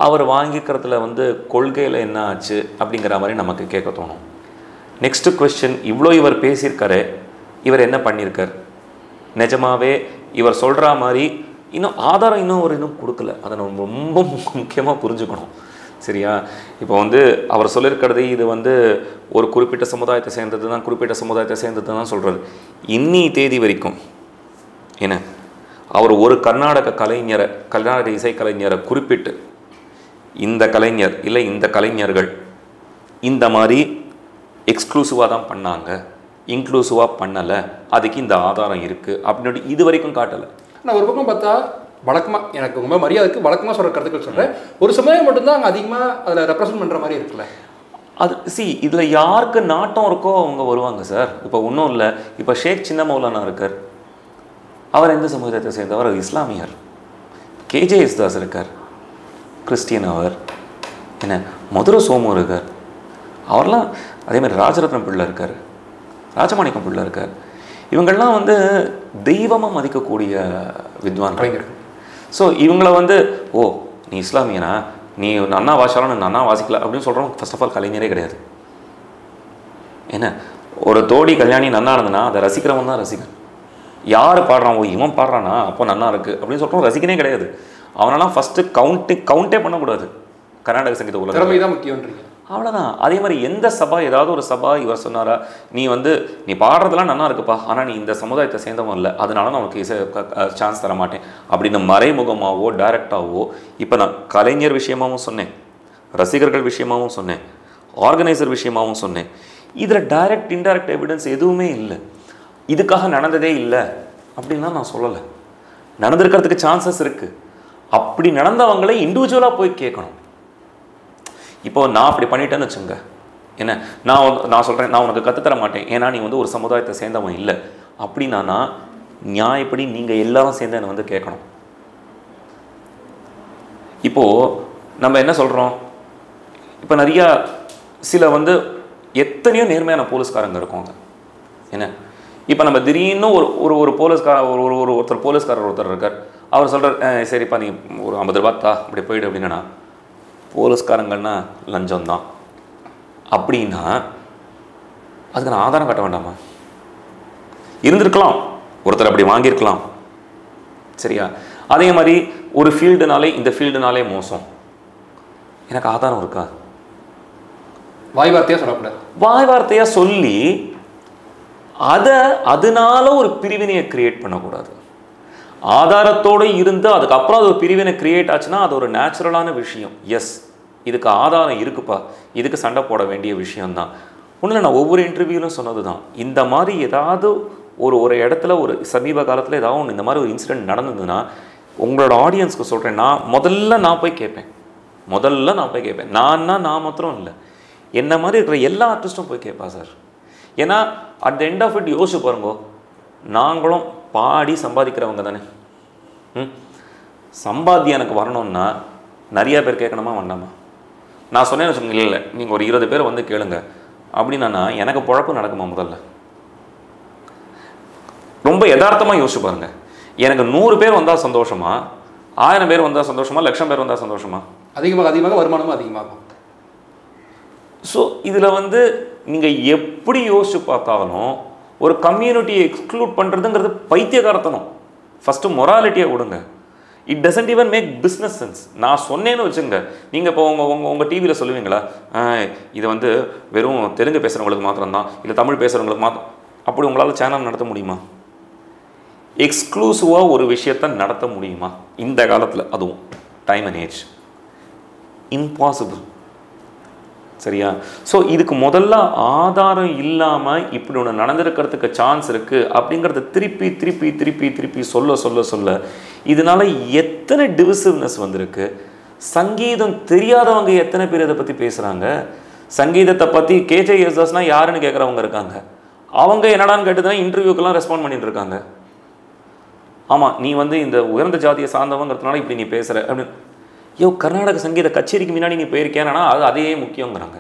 அவர் வாங்கிக்கிறதுல வந்து கொள்கையில் என்ன ஆச்சு அப்படிங்கிற மாதிரி நமக்கு கேட்க தோணும். நெக்ஸ்ட்டு கொஸ்டின், இவ்வளோ இவர் பேசியிருக்காரு, இவர் என்ன பண்ணியிருக்கார், நிஜமாகவே இவர் சொல்கிற மாதிரி இன்னும் ஆதாரம் இன்னும் கொடுக்கல. அதை நம்ம ரொம்ப முக்கியமாக புரிஞ்சுக்கணும். சரியா? இப்போ வந்து அவர் சொல்லியிருக்கிறது இது வந்து ஒரு குறிப்பிட்ட சமுதாயத்தை சேர்ந்தது தான் சொல்கிறது. இன்னி தேதி வரைக்கும் என்ன அவர் ஒரு கர்நாடக இசைக்கலைஞரை குறிப்பிட்டு இந்த கலைஞர் இல்லை இந்த கலைஞர்கள் இந்த மாதிரி எக்ஸ்க்ளூசிவாக தான் பண்ணாங்க, இன்க்ளூசிவாக பண்ணலை, அதுக்கு இந்த ஆதாரம் இருக்குது அப்படின்னு இது வரைக்கும் காட்டலை. நான் ஒரு பக்கம் பார்த்தா வழக்கமாக எனக்கு ரொம்ப மரியாதைக்கு வழக்கமாக சொல்கிற கருத்துக்கள் சொல்கிறேன், ஒரு சமுதாயம் மட்டும்தான் அங்கே அதிகமாக அதில் ரெப்ரசன்ட் பண்ணுற மாதிரி இருக்குல்ல. அது இதில் யாருக்கு நாட்டம் இருக்கோ அவங்க வருவாங்க சார். இப்போ ஒன்றும் இல்லை, இப்போ ஷேக் சின்ன மௌலானா இருக்கார், அவர் எந்த சமுதாயத்தை சேர்ந்தவர், இஸ்லாமியர். கேஜே யேசுதாஸ் இருக்கார், கிறிஸ்டியன். அவர் என்ன மதுரை சோமு இருக்கார், அவர்லாம் அதே மாதிரி ராஜரத்னம் பிள்ளை இருக்கார், ராஜமாணிக்கம் பிள்ளை இருக்கார். இவங்கள்லாம் வந்து தெய்வமாக மதிக்கக்கூடிய வித்வான் கலைஞர். ஸோ இவங்கள வந்து ஓ நீ இஸ்லாமியனா, நீ நன்னா வாசிச்சாலும் நன்னா வாசிக்கல அப்படின்னு சொல்கிறவங்க ஃபர்ஸ்ட் ஆஃப் ஆல் கலைஞரே கிடையாது. என்ன ஒரு தோடி கல்யாணி நன்னா இருந்ததுன்னா அதை ரசிக்கிறவன் தான் ரசிகன். யார் பாடுறான், ஓ இவன் பாடுறானா அப்போ நன்னா இருக்குது அப்படின்னு சொல்கிறோம் ரசிக்கனே கிடையாது. அவனெல்லாம் ஃபஸ்ட்டு கவுண்டே பண்ணக்கூடாது. கர்நாடக சங்கீத உலகம் தான் முக்கியம், அவ்வளோதான். அதே மாதிரி எந்த சபா, ஏதாவது ஒரு சபா இவர் சொன்னாரா, நீ பாடுறதெல்லாம் நல்லா இருக்குப்பா, ஆனால் நீ இந்த சமுதாயத்தை சேர்ந்தவன் இல்லை, அதனால நான் உனக்கு சான்ஸ் தர மாட்டேன் அப்படின்னு மறைமுகமாகவோ டைரக்டாகவோ, இப்போ நான் கலைஞர் விஷயமாகவும் சொன்னேன், ரசிகர்கள் விஷயமாகவும் சொன்னேன், ஆர்கனைசர் விஷயமாகவும் சொன்னேன். இதில் டைரக்ட் இன்டைரக்ட் எவிடன்ஸ் எதுவுமே இல்லை. இதுக்காக நடந்ததே இல்லை அப்படின்லாம் நான் சொல்லலை. நடந்திருக்கிறதுக்கு சான்சஸ் இருக்குது. அப்படி நடந்தவங்களை இண்டிவிஜுவலாக போய் கேட்கணும். இப்போ நான் அப்படி பண்ணிட்டேன்னு வச்சுங்க, என்ன நான் சொல்கிறேன், நான் உனக்கு கற்றுத்தர மாட்டேன் ஏன்னா நீ வந்து ஒரு சமுதாயத்தை சேர்ந்தவன் இல்லை அப்படின்னா நியாயப்படி நீங்கள் எல்லாரும் சேர்ந்து என்னை வந்து கேட்கணும். இப்போது நம்ம என்ன சொல்கிறோம், இப்போ நிறையா சில வந்து எத்தனையோ நேர்மையான போலீஸ்காரங்க இருக்காங்க. என்ன இப்போ நம்ம திடீர்னு ஒரு போலீஸ்காரர் ஒருத்தர் இருக்கார், அவர் சொல்கிறார் சரிப்பா நீ ஒரு 50 ரூபா தா அப்படி போயிடு அப்படின்னா, போலீஸ்காரங்கன்னா லஞ்சம் தான் அப்படின்னா அதுக்கு நான் ஆதாரம் காட்ட வேண்டாமா? இருந்திருக்கலாம், ஒருத்தர் அப்படி வாங்கியிருக்கலாம். சரியா? அதே மாதிரி ஒரு ஃபீல்டுனாலே இந்த ஃபீல்டுனாலே மோசம், எனக்கு ஆதாரம் இருக்கா? வாய் வார்த்தையாக சொல்லக்கூடாது. வாய் வார்த்தையாக சொல்லி அதனால ஒரு பிரிவினையை கிரியேட் பண்ணக்கூடாது. ஆதாரத்தோடு இருந்து அதுக்கப்புறம் அது ஒரு பிரிவினை கிரியேட் ஆச்சுன்னா அது ஒரு நேச்சுரலான விஷயம். எஸ் இதுக்கு ஆதாரம் இருக்குப்பா, இதுக்கு சண்டை போட வேண்டிய விஷயம்தான். ஒன்றும் நான் ஒவ்வொரு இன்டர்வியூலும் சொன்னது தான், இந்த மாதிரி ஏதாவது ஒரு இடத்துல ஒரு சமீப காலத்தில் ஏதாவது ஒன்று இந்த மாதிரி ஒரு இன்சிடென்ட் நடந்ததுன்னா உங்களோட ஆடியன்ஸ்க்கு சொல்கிறேன், நான் போய் கேட்பேன். நான் மாத்திரம் இல்லை, என்ன மாதிரி இருக்கிற எல்லா ஆர்டிஸ்ட்டும் போய் கேட்பா சார். ஏன்னா at the end of it யோசிச்சு பாருங்க, நாங்களும் பாடி சம்பாதிக்கிறவங்க தானே. சம்பாத்தியம் எனக்கு வரணும்னா நிறைய பேர் கேட்கணுமா வேண்டாமா? நான் சொன்னேன்னு வச்சுக்கோங்க, இல்லை நீங்கள் ஒரு 20 பேர் வந்து கேளுங்க அப்படின்னா எனக்கு பொழப்பு நடக்குமா? முதல்ல ரொம்ப யதார்த்தமாக யோசிச்சு பாருங்க. எனக்கு 100 பேர் வந்தால் சந்தோஷமா, 1000 பேர் வந்தால் சந்தோஷமா, 1,00,000 பேர் வந்தால் சந்தோஷமா? அதிகமாக வருமானமும் அதிகமாகும். ஸோ இதில் வந்து நீங்கள் எப்படி யோசிச்சு பார்த்தாலும் ஒரு கம்யூனிட்டியை எக்ஸ்க்ளூட் பண்ணுறதுங்கிறது பைத்தியகாரத்தனம். ஃபஸ்ட்டு மொராலிட்டியை விடுங்க. It doesn't even make business sense. நான் சொன்னேன்னு வச்சுங்க, நீங்கள் இப்போ உங்கள் டிவியில் சொல்லுவீங்களா, இது வந்து வெறும் தெலுங்கு பேசுகிறவங்களுக்கு மாத்திரம்தான், இல்லை தமிழ் பேசுகிறவங்களுக்கு மாத்திரம், அப்படி உங்களால் சேனல் நடத்த முடியுமா? எக்ஸ்க்ளூசிவாக ஒரு விஷயத்தை நடத்த முடியுமா இந்த காலத்தில்? அதுவும் டைம் அண்ட் ஏஜ் இம்பாசிபிள். சரியா? ஸோ இதுக்கு முதல்ல ஆதாரம் இல்லாமல் இப்படி ஒன்று நடந்திருக்கிறதுக்கு சான்ஸ் இருக்குது அப்படிங்கிறத திருப்பி திருப்பி திருப்பி திருப்பி சொல்ல சொல்ல சொல்ல இதனால எத்தனை டிவிசிவ்னஸ் வந்திருக்கு. சங்கீதம் தெரியாதவங்க எத்தனை பேர் இதை பற்றி பேசுகிறாங்க. சங்கீதத்தை பற்றி கேஜே யேசுதாஸ்னால் யாருன்னு கேட்குறவங்க இருக்காங்க. அவங்க என்னடான்னு கேட்டு தான் இன்டர்வியூக்கெல்லாம் ரெஸ்பாண்ட் பண்ணிட்டு இருக்காங்க. ஆமாம், நீ வந்து இந்த உயர்ந்த ஜாதியை சார்ந்தவங்கிறதுனால இப்படி நீ பேசுகிற அப்படின்னு. கர்நாடக சங்கீத கச்சேரிக்கு முன்னாடி நீ போயிருக்கேன்னா அது அதே முக்கியங்கிறாங்க.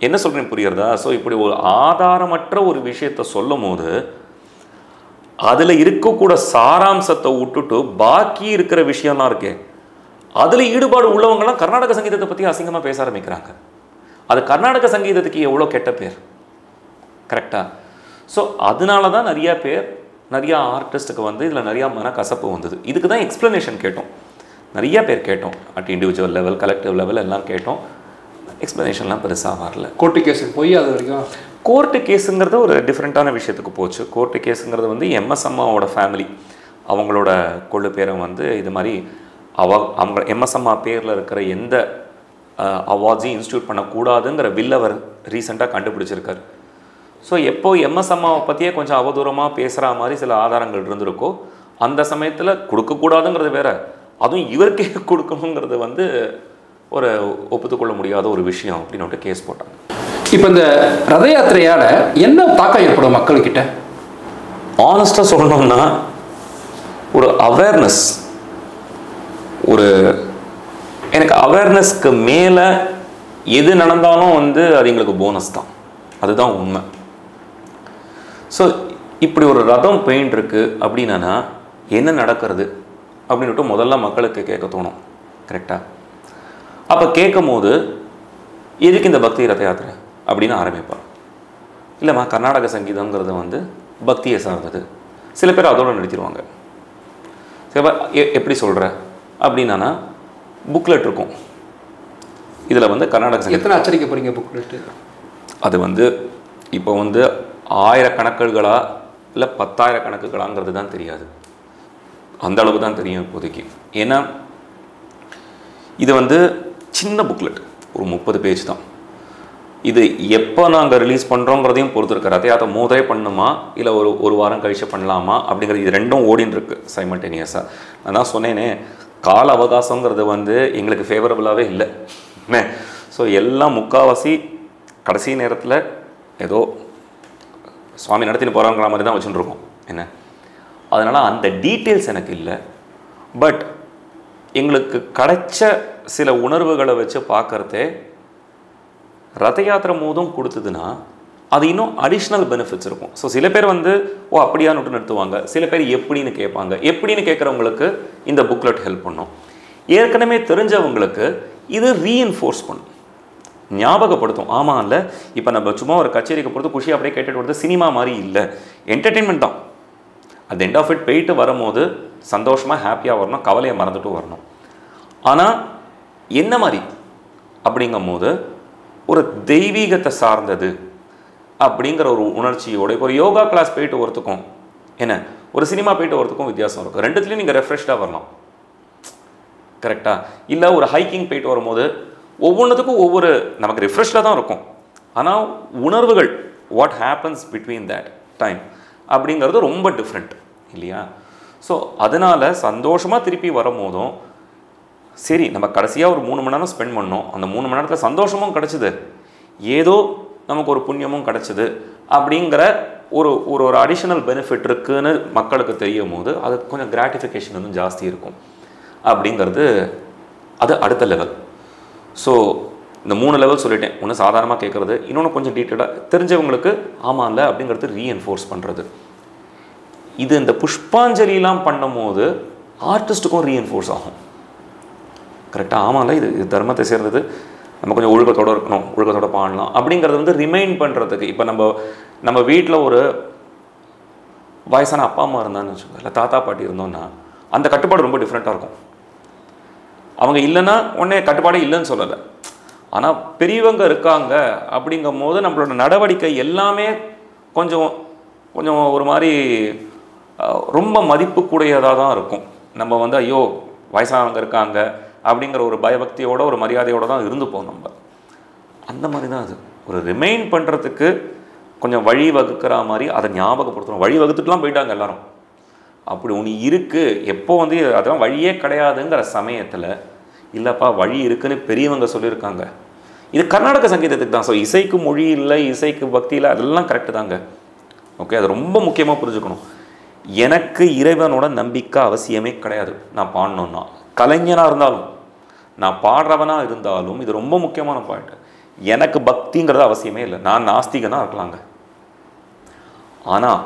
என்ன சொல்கிறேன் புரியுறதா? ஸோ இப்படி ஒரு ஆதாரமற்ற ஒரு விஷயத்தை சொல்லும் போது அதில் இருக்கக்கூட சாராம்சத்தை விட்டுட்டு பாக்கி இருக்கிற விஷயம்லாம் இருக்கே, அதில் ஈடுபாடு உள்ளவங்கலாம் கர்நாடக சங்கீதத்தை பற்றி அசிங்கமாக பேச ஆரம்பிக்கிறாங்க. அது கர்நாடக சங்கீதத்துக்கு எவ்வளோ கெட்ட பேர். கரெக்டாக? ஸோ அதனால தான் நிறையா ஆர்டிஸ்ட்டுக்கு வந்து இதில் நிறையா மனக்கசப்பு வந்தது. இதுக்கு தான் எக்ஸ்ப்ளனேஷன் கேட்டோம், நிறைய பேர் கேட்டோம். At individual level, collective level எல்லாம் கேட்டோம். எக்ஸ்ப்ளனேஷன்லாம் பெருசாக வரல. கோர்ட்டு கேஸுக்கு போய் அது வரைக்கும் கோர்ட்டு கேஸுங்கிறது ஒரு டிஃப்ரெண்ட்டான விஷயத்துக்கு போச்சு. கோர்ட்டு கேஸுங்கிறது வந்து எம்எஸ் அம்மாவோட ஃபேமிலி, அவங்களோட கொள்ளு பேரை வந்து இது மாதிரி அவங்க எம்எஸ் அம்மா பேரில் இருக்கிற எந்த அவார்ட்ஸையும் இன்ஸ்டியூட் பண்ணக்கூடாதுங்கிற பில் அவர் ரீசெண்டாக கண்டுபிடிச்சிருக்காரு. ஸோ எப்போ எம்எஸ் அம்மாவை பற்றியே கொஞ்சம் அவதூறமாக பேசுகிற மாதிரி சில ஆதாரங்கள் இருந்திருக்கோ அந்த சமயத்தில் கொடுக்கக்கூடாதுங்கிறது வேற, அதுவும் இவருக்கே கொடுக்கணுங்கிறது வந்து ஒரு ஒப்புத்துக்கொள்ள முடியாத ஒரு விஷயம் அப்படின்னு கேஸ் போட்டாங்க. இப்போ இந்த ரத யாத்திரையால் என்ன தாக்கம் ஏற்படும் மக்கள்கிட்ட? ஆனஸ்டாக சொல்லணும்னா ஒரு அவேர்னஸ், ஒரு எனக்கு அவேர்னஸ்க்கு மேலே எது நடந்தாலும் வந்து அது எங்களுக்கு போனஸ் தான், அதுதான் உண்மை. ஸோ இப்படி ஒரு ரதம் பெயிண்ட் இருக்கு அப்படின்னா என்ன நடக்கிறது அப்படின்ட்டு முதல்ல மக்களுக்கு கேட்க தோணும். கரெக்டாக? அப்போ கேட்கும் போது எதுக்கு இந்த பக்தி ரத யாத்திரை அப்படின்னு ஆரம்பிப்பார். இல்லைம்மா, கர்நாடக சங்கீதங்கிறது வந்து பக்தியை சார்ந்தது. சில பேர் அதோடு நிறுத்திடுவாங்க. சரி, எப்படி சொல்கிற அப்படின்னா புக்லெட் இருக்கும், இதில் வந்து கர்நாடக சங்கீதம். எத்தனை அச்சடிக்க போகிறீங்க புக்லெட்டு? அது வந்து இப்போ வந்து 1000 கணக்குகளா இல்லை 10,000 கணக்குகளாங்கிறது தான் தெரியாது, அந்த அளவு தான் தெரியும் இப்போதைக்கு. ஏன்னா இது வந்து சின்ன புக்லெட், ஒரு 30 பேஜ் தான். இது எப்போ நாங்கள் ரிலீஸ் பண்ணுறோங்கிறதையும் பொறுத்து இருக்கு. ரத யாத்திரை முதலே பண்ணுமா இல்லை ஒரு வாரம் கழிச்சு பண்ணலாமா அப்படிங்கிறது, இது ரெண்டும் ஓடின்னு இருக்கு சைமல்டேனியஸாக. நான் தான் சொன்னேனே, கால அவகாசங்கிறது வந்து எங்களுக்கு ஃபேவரபுளாகவே இல்லை. ஸோ எல்லாம் முக்கால்வாசி கடைசி நேரத்தில் ஏதோ சுவாமி நடத்திட்டு போகிறாங்கிற மாதிரி தான் வச்சுட்டுருக்கோம். என்ன அதனால் அந்த டீட்டெயில்ஸ் எனக்கு இல்லை. பட் எங்களுக்கு கிடைச்ச சில உணர்வுகளை வச்சு பார்க்குறதே ரத யாத்திரை மோதும் கொடுத்ததுன்னா அது இன்னும் அடிஷ்னல் பெனிஃபிட்ஸ் இருக்கும். ஸோ சில பேர் வந்து அப்படியான்னு நிறுத்துவாங்க, சில பேர் எப்படின்னு கேட்பாங்க. எப்படின்னு கேட்குறவங்களுக்கு இந்த புக்லெட் ஹெல்ப் பண்ணும். ஏற்கனவே தெரிஞ்சவங்களுக்கு இது ரீஎன்ஃபோர்ஸ் பண்ணும், ஞாபகப்படுத்தும். ஆமாம் இல்லை, இப்போ நம்ம சும்மா ஒரு கச்சேரிக்கு பொறுத்து குஷி அப்படியே கேட்டுட்டு வருது, சினிமா மாதிரி இல்லை, என்டர்டெயின்மெண்ட் தான். அட் எண்ட் ஆஃப் இட் போயிட்டு வரும்போது சந்தோஷமாக ஹாப்பியாக வரணும், கவலையை மறந்துட்டு வரணும். ஆனால் என்ன மாதிரி அப்படிங்கும் போது ஒரு தெய்வீகத்தை சார்ந்தது அப்படிங்கிற ஒரு உணர்ச்சியோட ஒரு யோகா கிளாஸ் போயிட்டு ஒருத்துக்கும் என்ன, ஒரு சினிமா போயிட்டு ஒருத்துக்கும் வித்தியாசம் இருக்கும். ரெண்டுத்துலேயும் நீங்கள் ரெஃப்ரெஷ்டாக வரலாம். கரெக்டாக? இல்லை ஒரு ஹைக்கிங் போயிட்டு வரும்போது ஒவ்வொன்றுத்துக்கும் ஒவ்வொரு நமக்கு ரிஃப்ரெஷ்டாக தான் இருக்கும். ஆனால் உணர்வுகள் what happens between that time அப்படிங்கிறது ரொம்ப டிஃப்ரெண்ட் இல்லையா? ஸோ அதனால் சந்தோஷமாக திருப்பி வரும்போதும் சரி, நம்ம கடைசியாக ஒரு 3 மணி நேரம் ஸ்பெண்ட் பண்ணோம், அந்த 3 மணி நேரத்தில் சந்தோஷமும் கிடச்சிது, ஏதோ நமக்கு ஒரு புண்ணியமும் கிடச்சிது அப்படிங்கிற ஒரு ஒரு ஒரு அடிஷ்னல் பெனிஃபிட் இருக்குன்னு மக்களுக்கு தெரியும் போது அது கொஞ்சம் கிராட்டிஃபிகேஷன் வந்து ஜாஸ்தி இருக்கும் அப்படிங்கிறது அது அடுத்த லெவல். ஸோ இந்த 3 லெவல் சொல்லிட்டேன். ஒன்று சாதாரணமாக கேட்குறது, இன்னொன்று கொஞ்சம் டீட்டெயிலாக தெரிஞ்சவங்களுக்கு ஆமாம் இல்லை அப்படிங்கிறது ரீஎன்ஃபோர்ஸ் பண்ணுறது. இது இந்த புஷ்பாஞ்சலிலாம் பண்ணும் போது ஆர்டிஸ்ட்டுக்கும் ரீஎன்ஃபோர்ஸ் ஆகும். கரெக்டாக ஆமாம் இல்லை இது தர்மத்தை சேர்ந்தது, நம்ம கொஞ்சம் ஒழுக்கத்தோடு இருக்கணும், ஒழுக்கத்தோட பாடலாம் அப்படிங்கிறது வந்து ரிமைண்ட் பண்ணுறதுக்கு. இப்போ நம்ம வீட்டில் ஒரு வயசான அப்பா அம்மா இருந்தான்னு வச்சுக்கோங்க, இல்லை தாத்தா பாட்டி இருந்தோன்னா அந்த கட்டுப்பாடு ரொம்ப டிஃப்ரெண்ட்டாக இருக்கும். அவங்க இல்லைன்னா உடனே கட்டுப்பாடே இல்லைன்னு சொல்லலை. ஆனால் பெரியவங்க இருக்காங்க அப்படிங்கும் போது நம்மளோட நடவடிக்கை எல்லாமே கொஞ்சம் கொஞ்சம் ஒரு மாதிரி ரொம்ப மதிப்புக்குடையதாக தான் இருக்கும். நம்ம வந்து ஐயோ வயசானவங்க இருக்காங்க அப்படிங்கிற ஒரு பயபக்தியோட ஒரு மரியாதையோடு தான் இருந்துப்போம் நம்ம. அந்த மாதிரி தான் அது ஒரு ரிமைண்ட் பண்ணுறதுக்கு கொஞ்சம் வழி வகுக்கிற மாதிரி அதை ஞாபகப்படுத்தணும். வழி வகுத்துட்டுலாம் போயிட்டாங்க எல்லாரும். அப்படி ஒன்று இருக்குது, எப்போ வந்து அதெல்லாம் வழியே கிடையாதுங்கிற சமயத்தில் இல்லைப்பா வழி இருக்குன்னு பெரியவங்க சொல்லியிருக்காங்க. இது கர்நாடக சங்கீதத்துக்கு தான். ஸோ இசைக்கு மொழி இல்லை, இசைக்கு பக்தி இல்லை, அதெல்லாம் கரெக்டு தாங்க. ஓகே, அது ரொம்ப முக்கியமாக புரிஞ்சுக்கணும். எனக்கு இறைவனோட நம்பிக்கை அவசியமே கிடையாது. நான் பாடணுன்னா கலைஞனாக இருந்தாலும் நான் பாடுறவனாக இருந்தாலும் இது ரொம்ப முக்கியமான பாயிண்ட். எனக்கு பக்திங்கிறது அவசியமே இல்லை. நான் நாஸ்திகனாக இருக்கலாங்க. ஆனால்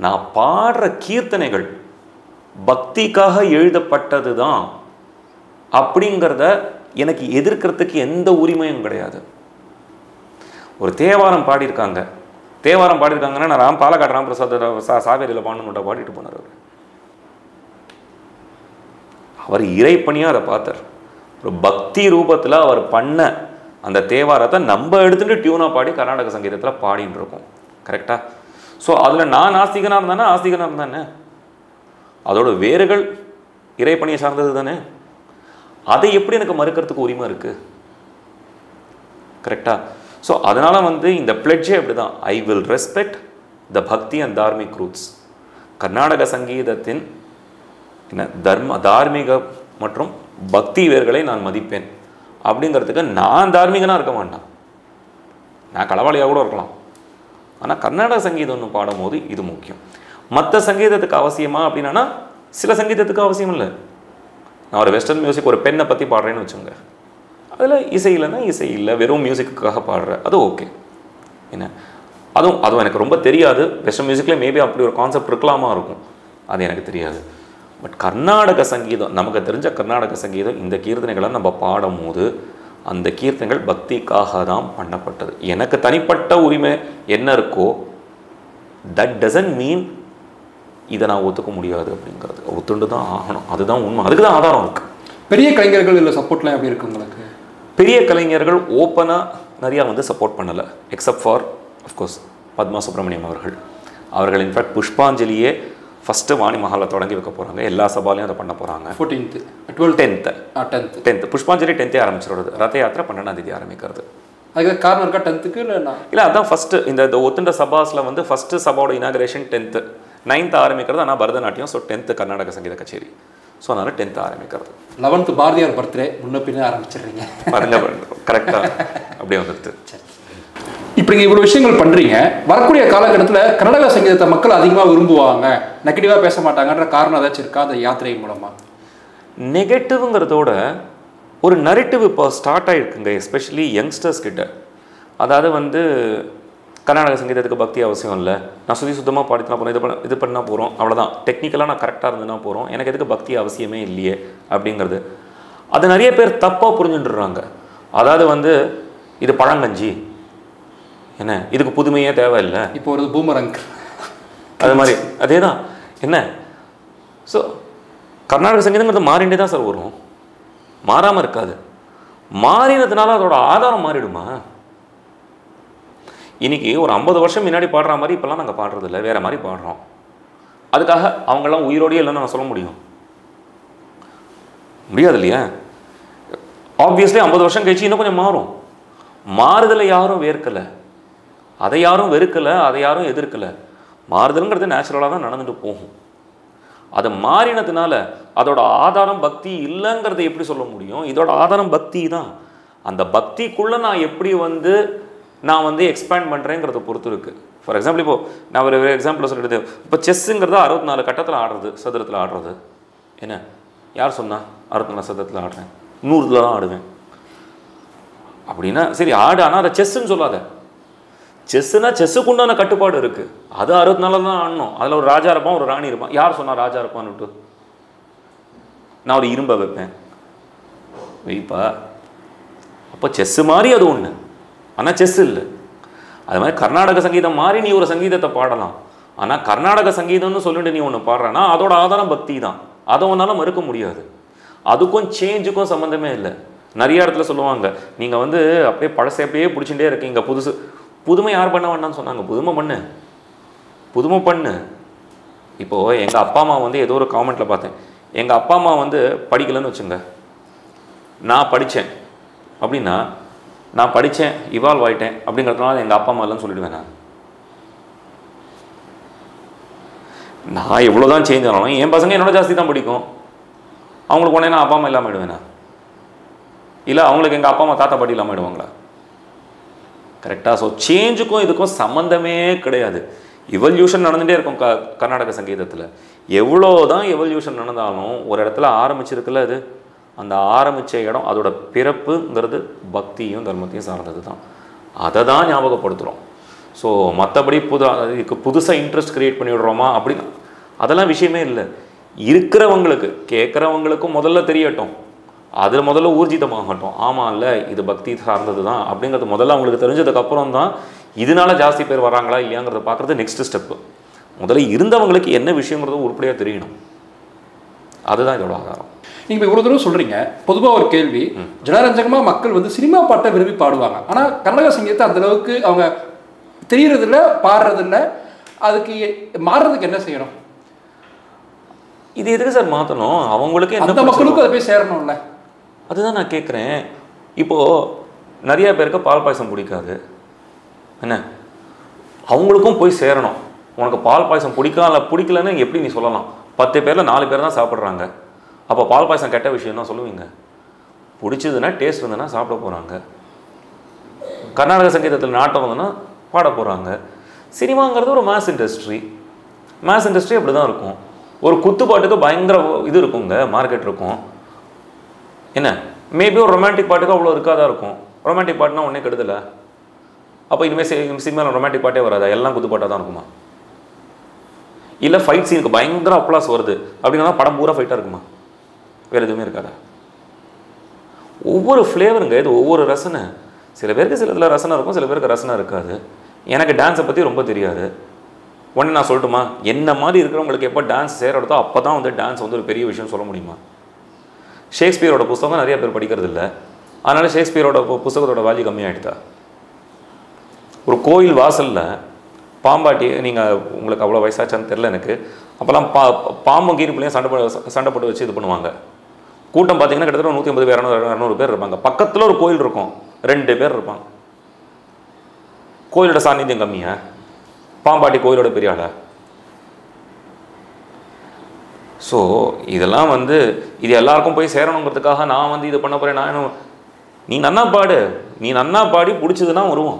நான் பாடுற கீர்த்தனைகள் பக்திக்காக எழுதப்பட்டது தான் அப்படிங்கிறத எனக்கு எதிர்க்கிறதுக்கு எந்த உரிமையும் கிடையாது. ஒரு தேவாரம் பாடியிருக்காங்கன்னா நான் பாலக்காடு ராமபிரசாத் சாவேரியில் பாடணும்ட்டா பாடிட்டு போனார். அவர் இறைப்பணியாக அதை பார்த்தார். ஒரு பக்தி ரூபத்தில் அவர் பண்ண அந்த தேவாரத்தை நம்ம எடுத்துகிட்டு டியூனாக பாடி கர்நாடக சங்கீதத்தில் பாடின்னு இருக்கோம். கரெக்டாக? ஸோ அதில் நான் ஆஸ்திகனாக இருந்தானே அதோட வேர்கள் இறைப்பணியை சார்ந்தது தானே. அதை எப்படி எனக்கு மறுக்கிறதுக்கு உரிமை இருக்குது? கரெக்டாக? ஸோ அதனால் வந்து இந்த பிளட்ஜே அப்படி தான். ஐ வில் ரெஸ்பெக்ட் த பக்தி அண்ட் தார்மிக் ரூட்ஸ். கர்நாடக சங்கீதத்தின் தார்மீக மற்றும் பக்தி வேர்களை நான் மதிப்பேன் அப்படிங்கிறதுக்கு நான் தார்மீகனாக இருக்க மாட்டேன். நான் களவாளியாக கூட இருக்கலாம். ஆனால் கர்நாடக சங்கீதம் ஒன்று பாடும்போது இது முக்கியம். மற்ற சங்கீதத்துக்கு அவசியமா அப்படின்னா சில சங்கீதத்துக்கு அவசியம் இல்லை. நான் ஒரு வெஸ்டர்ன் மியூசிக் ஒரு பெண்ணை பற்றி பாடுறேன்னு வச்சுங்க, அதில் இசை இல்லைன்னா இசை இல்லை, வெறும் மியூசிக்குக்காக பாடுறேன், அது ஓகே. என்ன அதுவும் எனக்கு ரொம்ப தெரியாது. வெஸ்டர்ன் மியூசிக்கில் மேபி அப்படி ஒரு கான்செப்ட் இருக்கலாமா இருக்கும், அது எனக்கு தெரியாது. பட் கர்நாடக சங்கீதம், நமக்கு தெரிஞ்ச கர்நாடக சங்கீதம், இந்த கீர்த்தனைகளை நம்ம பாடும் போது அந்த கீர்த்தனைகள் பக்திக்காக தான் பண்ணப்பட்டது. எனக்கு தனிப்பட்ட உரிமை என்ன இருக்கோ தட் டசன்ட் மீன் இதை நான் ஒத்துக்க முடியாது அப்படிங்கிறது. ஒத்துண்டு தான் ஆகணும், அதுதான் உண்மை. அதுக்கு தான் ஆதாரம் இருக்குது. பெரிய கலைஞர்கள் இல்லை சப்போர்ட்லாம் எப்படி இருக்கு உங்களுக்கு? பெரிய கலைஞர்கள் ஓப்பனாக நிறையா வந்து சப்போர்ட் பண்ணலை, except for of course Padma Subramaniam அவர்கள் இன்ஃபேக்ட் புஷ்பாஞ்சலியே ஃபஸ்ட்டு வாணி மஹாலை தொடங்கி வைக்க போகிறாங்க. எல்லா சபாலையும் அதை பண்ண போகிறாங்க. 10th புஷ்பாஞ்சலி 10th ஆரம்பிச்சிடுறது. ரத யாத்திரை 12ஆம் தேதி ஆரம்பிக்கிறது. அதுக்கு காரணம் இருக்கா 10th இல்லை அதான் ஃபஸ்ட்டு இந்த ஒத்துண்ட சபாஸில் வந்து ஃபஸ்ட்டு சபாவோட இனாகரேஷன் 10th, 9th ஆரம்பிக்கிறது. ஆனால் பரதநாட்டியம். ஸோ 10th கர்நாடக சங்கீத கச்சேரி. ஸோ அதனால் 10th ஆரம்பிக்கிறது. 11th பாரதியார் பர்த்டே முன்ன பின்னே ஆரம்பிச்சிடுறீங்க பாருங்க, கரெக்டாக அப்படியே வந்துடுது. இப்போ நீங்கள் இவ்வளோ விஷயங்கள் பண்ணுறீங்க. வரக்கூடிய காலகட்டத்தில் கர்நாடக சங்கீதத்தை மக்கள் அதிகமாக விரும்புவாங்க, நெகட்டிவாக பேச மாட்டாங்கன்ற காரணம் ஏதாச்சும் இருக்கா அந்த யாத்திரை மூலமாக? நெகட்டிவ்ங்கிறதோட ஒரு நரேட்டிவ் இப்போ ஸ்டார்ட் ஆகிருக்குங்க, எஸ்பெஷலி யங்ஸ்டர்ஸ் கிட்ட. அதாவது வந்து கர்நாடக சங்கீதத்துக்கு பக்தி அவசியம் இல்லை, நான் சுத்தமாக பாடினா போகிறோம், இது பண்ணால் போகிறோம், அவ்வளோதான், டெக்னிக்கலாக நான் கரெக்டாக இருந்ததுனா போகிறோம், எனக்கு எதுக்கு பக்தி அவசியமே இல்லையே அப்படிங்கிறது. அது நிறைய பேர் தப்பாக புரிஞ்சுட்டுறாங்க. அதாவது வந்து இது பழங்கஞ்சி, என்ன இதுக்கு புதுமையே தேவையில்லை, இப்போ ஒரு பூமரங் அது மாதிரி அதே தான். என்ன ஸோ கர்நாடக சங்கீதங்கிறது மாறிண்டே தான் சார் வரும், மாறாமல் இருக்காது. மாறினதுனால அதோட ஆதாரம் மாறிடுமா? இன்னைக்கு ஒரு 50 வருஷம் முன்னாடி பாடுற மாதிரி இப்போல்லாம் நாங்கள் பாடுறதில்ல, வேறு மாதிரி பாடுறோம். அதுக்காக அவங்கெல்லாம் உயிரோடையே இல்லைன்னு நான் சொல்ல முடியாது இல்லையா? ஆப்வியஸ்லி 50 வருஷம் கழிச்சு இன்னும் கொஞ்சம் மாறும். மாறுதலை யாரும் வேர்க்கலை, அதை யாரும் வெறுக்கலை, அதை யாரும் எதிர்க்கலை. மாறுதல்ங்கிறது நேச்சுரலாக தான் நடந்துட்டு போகும். அதை மாறினதுனால அதோட ஆதாரம் பக்தி இல்லைங்கிறத எப்படி சொல்ல முடியும்? இதோட ஆதாரம் பக்தி தான். அந்த பக்திக்குள்ளே நான் எப்படி வந்து நான் வந்து எக்ஸ்பேண்ட் பண்ணுறேங்கிறத பொறுத்து இருக்குது. ஃபார் எக்ஸாம்பிள் இப்போது நான் ஒரு எக்ஸாம்பிள் சொல்கிறது, இப்போ செஸ்ஸுங்கிறது 64 கட்டத்தில் ஆடுறது, சதுரத்தில் ஆடுறது. என்ன யார் சொன்னால் 64 சதுரத்தில் ஆடுறேன், 100 தான் ஆடுவேன் அப்படின்னா சரி ஆடு. ஆனால் அதை செஸ்ஸுன்னு சொல்லாத. செஸ்ஸுனா செஸ்ஸுக்கு உண்டான கட்டுப்பாடு இருக்குது. அது 64 தான் ஆடணும். அதில் ஒரு ராஜா இருப்பான், ஒரு ராணி இருப்பான். யார் சொன்னால் ராஜா இருப்பான்னுட்டு? நான் ஒரு இரும்பை வைப்பேன், வைப்பா. அப்போ செஸ்ஸு மாதிரி அது ஒன்று, ஆனால் செஸ் இல்லை. அது மாதிரி கர்நாடக சங்கீதம் மாதிரி நீ ஒரு சங்கீதத்தை பாடலாம். ஆனால் கர்நாடக சங்கீதம்னு சொல்லிட்டு நீ ஒன்று பாடுறேன்னா அதோட ஆதாரம் பக்தி தான். அதை ஒன்றால் மறுக்க முடியாது. அதுக்கும் சேஞ்சுக்கும் சம்மந்தமே இல்லை. நிறைய இடத்துல சொல்லுவாங்க, நீங்கள் வந்து அப்படியே பழசை அப்படியே பிடிச்சிட்டே இருக்கீங்க, புதுமை யார் பண்ண வேண்டாம்னு சொன்னாங்க? புதுமை பண்ணு. இப்போது எங்கள் அப்பா அம்மா வந்து ஏதோ ஒரு காமெண்ட்டில் பார்த்தேன், எங்கள் அப்பா அம்மா வந்து படிக்கலைன்னு வச்சுங்க, நான் படித்தேன் அப்படின்னா, நான் படித்தேன் இவால்வ் ஆகிட்டேன் அப்படிங்கிறதுனால எங்கள் அப்பா அம்மா இல்லைன்னு சொல்லிடுவேன். நான் எவ்வளோ தான் சேஞ்ச் ஆனாலும் என் பசங்க என்னோட ஜாஸ்தி தான் படிக்கும். அவங்களுக்கு உடனே நான் அப்பா அம்மா இல்லாமல் ஆயிடுவேண்ணா? இல்லை அவங்களுக்கு எங்கள் அப்பா அம்மா தாத்தா பாட்டி இல்லாமல் ஆயிடுவாங்களா? கரெக்டாக. ஸோ சேஞ்சுக்கும் இதுக்கும் சம்மந்தமே கிடையாது. எவல்யூஷன் நடந்துகிட்டே இருக்கும் கர்நாடக சங்கீதத்தில். எவ்வளோ தான் எவல்யூஷன் நடந்தாலும் ஒரு இடத்துல ஆரம்பிச்சிருக்குல்ல, அது அந்த ஆரம்பித்த இடம் அதோட பிறப்புங்கிறது பக்தியும் தர்மத்தையும் சார்ந்தது தான். அதை தான் ஞாபகப்படுத்துகிறோம். ஸோ மற்றபடி இதுக்கு புதுசாக இன்ட்ரெஸ்ட் க்ரியேட் பண்ணி விடுறோமா அப்படின்னு அதெல்லாம் விஷயமே இல்லை. இருக்கிறவங்களுக்கு கேட்குறவங்களுக்கும் முதல்ல தெரியட்டும், அதில் முதல்ல ஊர்ஜிதமாகட்டும். ஆமாம் இல்லை இது பக்தி சார்ந்தது தான் அப்படிங்கிறது முதல்ல அவங்களுக்கு தெரிஞ்சதுக்கப்புறம் தான் இதனால ஜாஸ்தி பேர் வராங்களா இல்லையாங்கிறத பார்க்குறது நெக்ஸ்ட் ஸ்டெப்பு. முதல்ல இருந்தவங்களுக்கு என்ன விஷயங்கிறது உருப்படியாக தெரியணும். அதுதான் இதோட ஆதாரம். நீங்கள் இவ்வளோ தூரம் சொல்கிறீங்க. பொதுவாக ஒரு கேள்வி, ஜனரஞ்சகமாக மக்கள் வந்து சினிமா பாட்டை விரும்பி பாடுவாங்க, ஆனால் கர்நாடக சங்கீதத்தை அந்தளவுக்கு அவங்க தெரியறதில்ல, பாடுறதில்ல. அதுக்கு மாறுறதுக்கு என்ன செய்யணும்? இது எதுக்கு சார் மாற்றணும்? அவங்களுக்கு எந்த மக்களுக்கும் அதை போய் சேரணும்ல, அதுதான் நான் கேட்குறேன். இப்போது நிறைய பேருக்கு பால் பாயசம் பிடிக்காது, என்ன அவங்களுக்கும் போய் சேரணும். உனக்கு பால் பாயசம் பிடிக்கலன்னு எப்படி நீ சொல்லலாம்? 10 பேரில் 4 பேர் தான் சாப்பிட்றாங்க. அப்போ பால் பாயசம் கெட்ட விஷயம் தான் சொல்லுவீங்க? பிடிச்சதுன்னா டேஸ்ட் இருந்ததுன்னா சாப்பிட போகிறாங்க. கர்நாடக சங்கீதத்தில் நாட்டம் இருந்ததுன்னா பாட போகிறாங்க. சினிமாங்கிறது ஒரு மாஸ் இண்டஸ்ட்ரி அப்படி தான் இருக்கும். ஒரு குத்துப்பாட்டுக்கு பயங்கர இது இருக்குங்க, மார்க்கெட் இருக்கும். என்ன மேபி ஒரு ரொமான்டிக் பாட்டுக்கு அவ்வளோ இருக்காதான் இருக்கும். ரொமான்டிக் பாட்டுனா ஒன்றே கெடுதலை. அப்போ இனிமேல் சினிமாவில் ரொமான்டிக் பாட்டே வராதா? எல்லாம் குத்துப்பாட்டாக தான் இருக்குமா? இல்லை ஃபைட் சீனுக்கு பயங்கர அப்ளாஸ் வருது அப்படின்னா படம் பூரா ஃபைட்டாக இருக்குமா? வேறு எதுவுமே இருக்காதா? ஒவ்வொரு ஃப்ளேவருங்க, இது ஒவ்வொரு ரசனை. சில பேருக்கு சில இதில் ரசனை இருக்கும், சில பேருக்கு ரசனை இருக்காது. எனக்கு டான்ஸை பற்றி ரொம்ப தெரியாது. உடனே நான் சொல்லட்டுமா, என்ன மாதிரி இருக்கிறவங்களுக்கு எப்போ டான்ஸ் சேரடுதோ அப்போ தான் வந்து டான்ஸ் வந்து ஒரு பெரிய விஷயம் சொல்ல முடியுமா? ஷேக்ஸ்பியரோட புத்தகம் நிறைய பேர் படிக்கிறது இல்லை, அதனால் ஷேக்ஸ்பியரோட புத்தகத்தோட வேல்யூ கம்மியாகிடுதா? ஒரு கோயில் வாசலில் பாம்பாட்டி, நீங்கள் உங்களுக்கு அவ்வளோ வயசாச்சான்னு தெரில எனக்கு, அப்போல்லாம் பாம்பும் கீரிப்பிள்ளையும் சண்டை போட்டு வச்சு இது பண்ணுவாங்க. கூட்டம் பார்த்தீங்கன்னா கிட்டத்தட்ட 150 பேர் 200 பேர் இருப்பாங்க. பக்கத்தில் ஒரு கோயில் இருக்கும், 2 பேர் இருப்பாங்க. கோயிலோட சாநித்தியம் கம்மியா? பாம்பாட்டி கோயிலோட பெரிய ஆளா? ஸோ இதெல்லாம் வந்து இது எல்லாருக்கும் போய் சேரணுங்கிறதுக்காக நான் வந்து இது பண்ண போகிறேன். நான் நீ நன்னா பாடி பிடிச்சதுன்னா வருவோம்.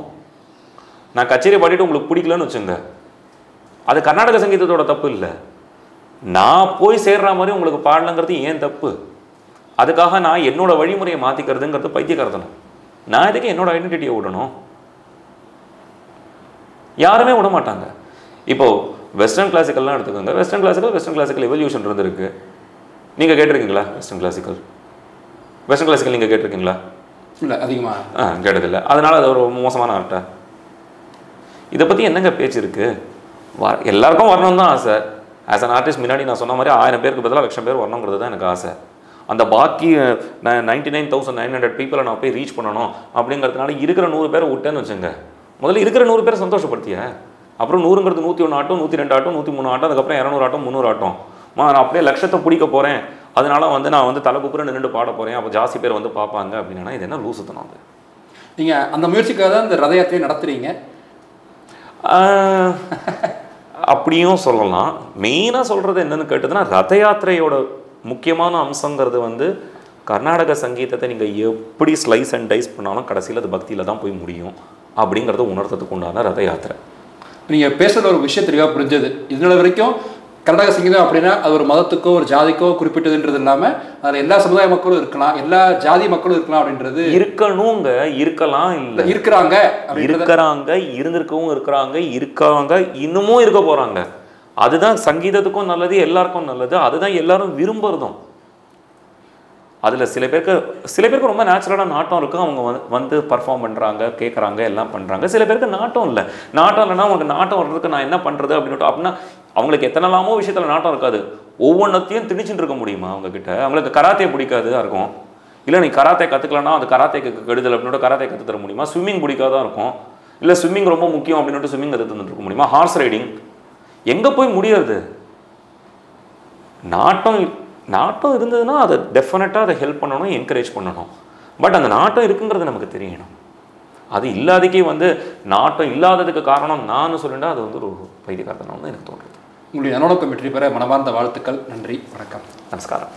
நான் கச்சேரி பாடிட்டு உங்களுக்கு பிடிக்கலன்னு வச்சுங்க, அது கர்நாடக சங்கீதத்தோட தப்பு இல்லை. நான் போய் சேர்ற மாதிரி உங்களுக்கு பாடலங்கிறது ஏன் தப்பு? அதுக்காக நான் என்னோட வழிமுறையை மாற்றிக்கிறதுங்கிறது பைத்தியக்காரத்தனம். நான் இதுக்கு என்னோட ஐடென்டிட்டியை விடணும்? யாருமே விட மாட்டாங்க. இப்போது வெஸ்டர்ன் கிளாசிக்கல்லாம் எடுத்துக்கோங்க. வெஸ்டர்ன் கிளாசிக்கல் எவல்யூஷன் இருந்திருக்கு. நீங்கள் கேட்டிருக்கீங்களா? வெஸ்டர்ன் கிளாசிக்கல் நீங்கள் கேட்டிருக்கீங்களா? இல்லை, அதிகமாக கேட்டதில்லை. அதனால் அது ஒரு மோசமான ஆர்ட்டா? இதை பற்றி என்னங்க பேச்சு இருக்குது? எல்லாருக்கும் வரணும்னு தான் ஆசை. ஆஸ் அன் ஆர்டிஸ்ட் முன்னாடி நான் சொன்ன மாதிரி 1000 பேருக்கு பதிலாக 1,00,000 பேர் வரணுங்கிறது தான் எனக்கு ஆசை. அந்த பாக்கி 99,900 பீப்புளை நான் போய் ரீச் பண்ணணும் அப்படிங்கிறதுனால இருக்கிற 100 பேரை விட்டேன்னு வச்சுங்க. முதல்ல இருக்கிற 100 பேரை சந்தோஷப்படுத்திய, அப்புறம் 100ங்கிறது 101 ஆட்டம், 102 ஆட்டம், 103 ஆட்டம், அதுக்கப்புறம் 200 ஆட்டம், 300 ஆட்டம். நான் அப்படியே லட்சத்தை பிடிக்க போகிறேன், அதனால வந்து நான் வந்து தலை குப்புற நின்று பாட போகிறேன், அப்போ ஜாஸ்தி பேர் வந்து பார்ப்பாங்க அப்படின்னா இது என்ன லூசுத்தனம்? அது நீங்கள் அந்த முயற்சிக்காக தான் இந்த ரத யாத்திரையை நடத்துகிறீங்க அப்படியும் சொல்லலாம். மெயினாக சொல்கிறது என்னென்னு கேட்டதுன்னா, ரத யாத்திரையோட முக்கியமான அம்சங்கிறது வந்து கர்நாடக சங்கீதத்தை நீங்கள் எப்படி ஸ்லைஸ் அண்ட் டைஸ் பண்ணாலும் கடைசியில் அது பக்தியில் தான் போய் முடியும். அப்படிங்கிறத உணர்த்ததுக்கு உண்டான ரத யாத்திரை. நீங்கள் பேசுகிற ஒரு விஷயம் தெளிவாக புரிஞ்சது. இதனால வரைக்கும் கர்நாடக சங்கீதம் அப்படின்னா அது ஒரு மதத்துக்கோ ஒரு ஜாதிக்கோ குறிப்பிட்டதுன்றது இல்லாமல் அதில் எல்லா சமுதாய மக்களும் இருக்கலாம், எல்லா ஜாதி மக்களும் இருக்கலாம் அப்படின்றது இருக்கணுங்க. இருக்கலாம், இல்லை இருக்கிறாங்க, இருந்திருக்கவும் இருக்காங்க, இன்னமும் இருக்க போறாங்க. அதுதான் சங்கீதத்துக்கும் நல்லது, எல்லாருக்கும் நல்லது. அதுதான் எல்லாரும் விரும்புறதும். அதுல சில பேருக்கு ரொம்ப நேச்சுரலாக நாட்டம் இருக்கு. அவங்க வந்து பர்ஃபார்ம் பண்றாங்க, கேட்குறாங்க, எல்லாம் பண்றாங்க. சில பேருக்கு நாட்டம் இல்லைன்னா உங்களுக்கு நாட்டம் வர்றதுக்கு நான் என்ன பண்றது அப்படின்னா அவங்களுக்கு எத்தனைலாமோ விஷயத்துல நாட்டம் இருக்காது. ஒவ்வொன்றத்தையும் திணிச்சுட்டு இருக்க முடியுமா அவங்க கிட்ட? அவங்களுக்கு கராத்தே பிடிக்காதுதான் இருக்கும். இல்லை நீ கராத்தே கற்றுக்கலன்னா அது கராத்தேக்கு கெடுதல் அப்படின்ட்டு கராத்தே கற்று தர முடியுமா? ஸ்விம்மிங் பிடிக்காதான் இருக்கும். இல்லை ஸ்விம்மிங் ரொம்ப முக்கியம் அப்படின்ட்டு ஸ்விம்மிங் கற்று தந்துட்டு இருக்க முடியுமா? ஹார்ஸ் ரைடிங் எங்கே போய் முடியாது? நாட்டம் இருந்ததுன்னா அதை டெஃபினட்டாக அதை ஹெல்ப் பண்ணணும், என்கரேஜ் பண்ணணும். பட் அந்த நாட்டம் இருக்குங்கிறது நமக்கு தெரியணும். அது இல்லாதக்கே நாட்டம் இல்லாததுக்கு காரணம் நான் சொல்லிட்டா அது ஒரு பைத்தியக்காரத்தனம் எனக்கு தோன்றுது. உங்களுடைய நலநோக்கம் வெற்றி பெற மனமார்ந்த வாழ்த்துக்கள். நன்றி, வணக்கம், நமஸ்காரம்.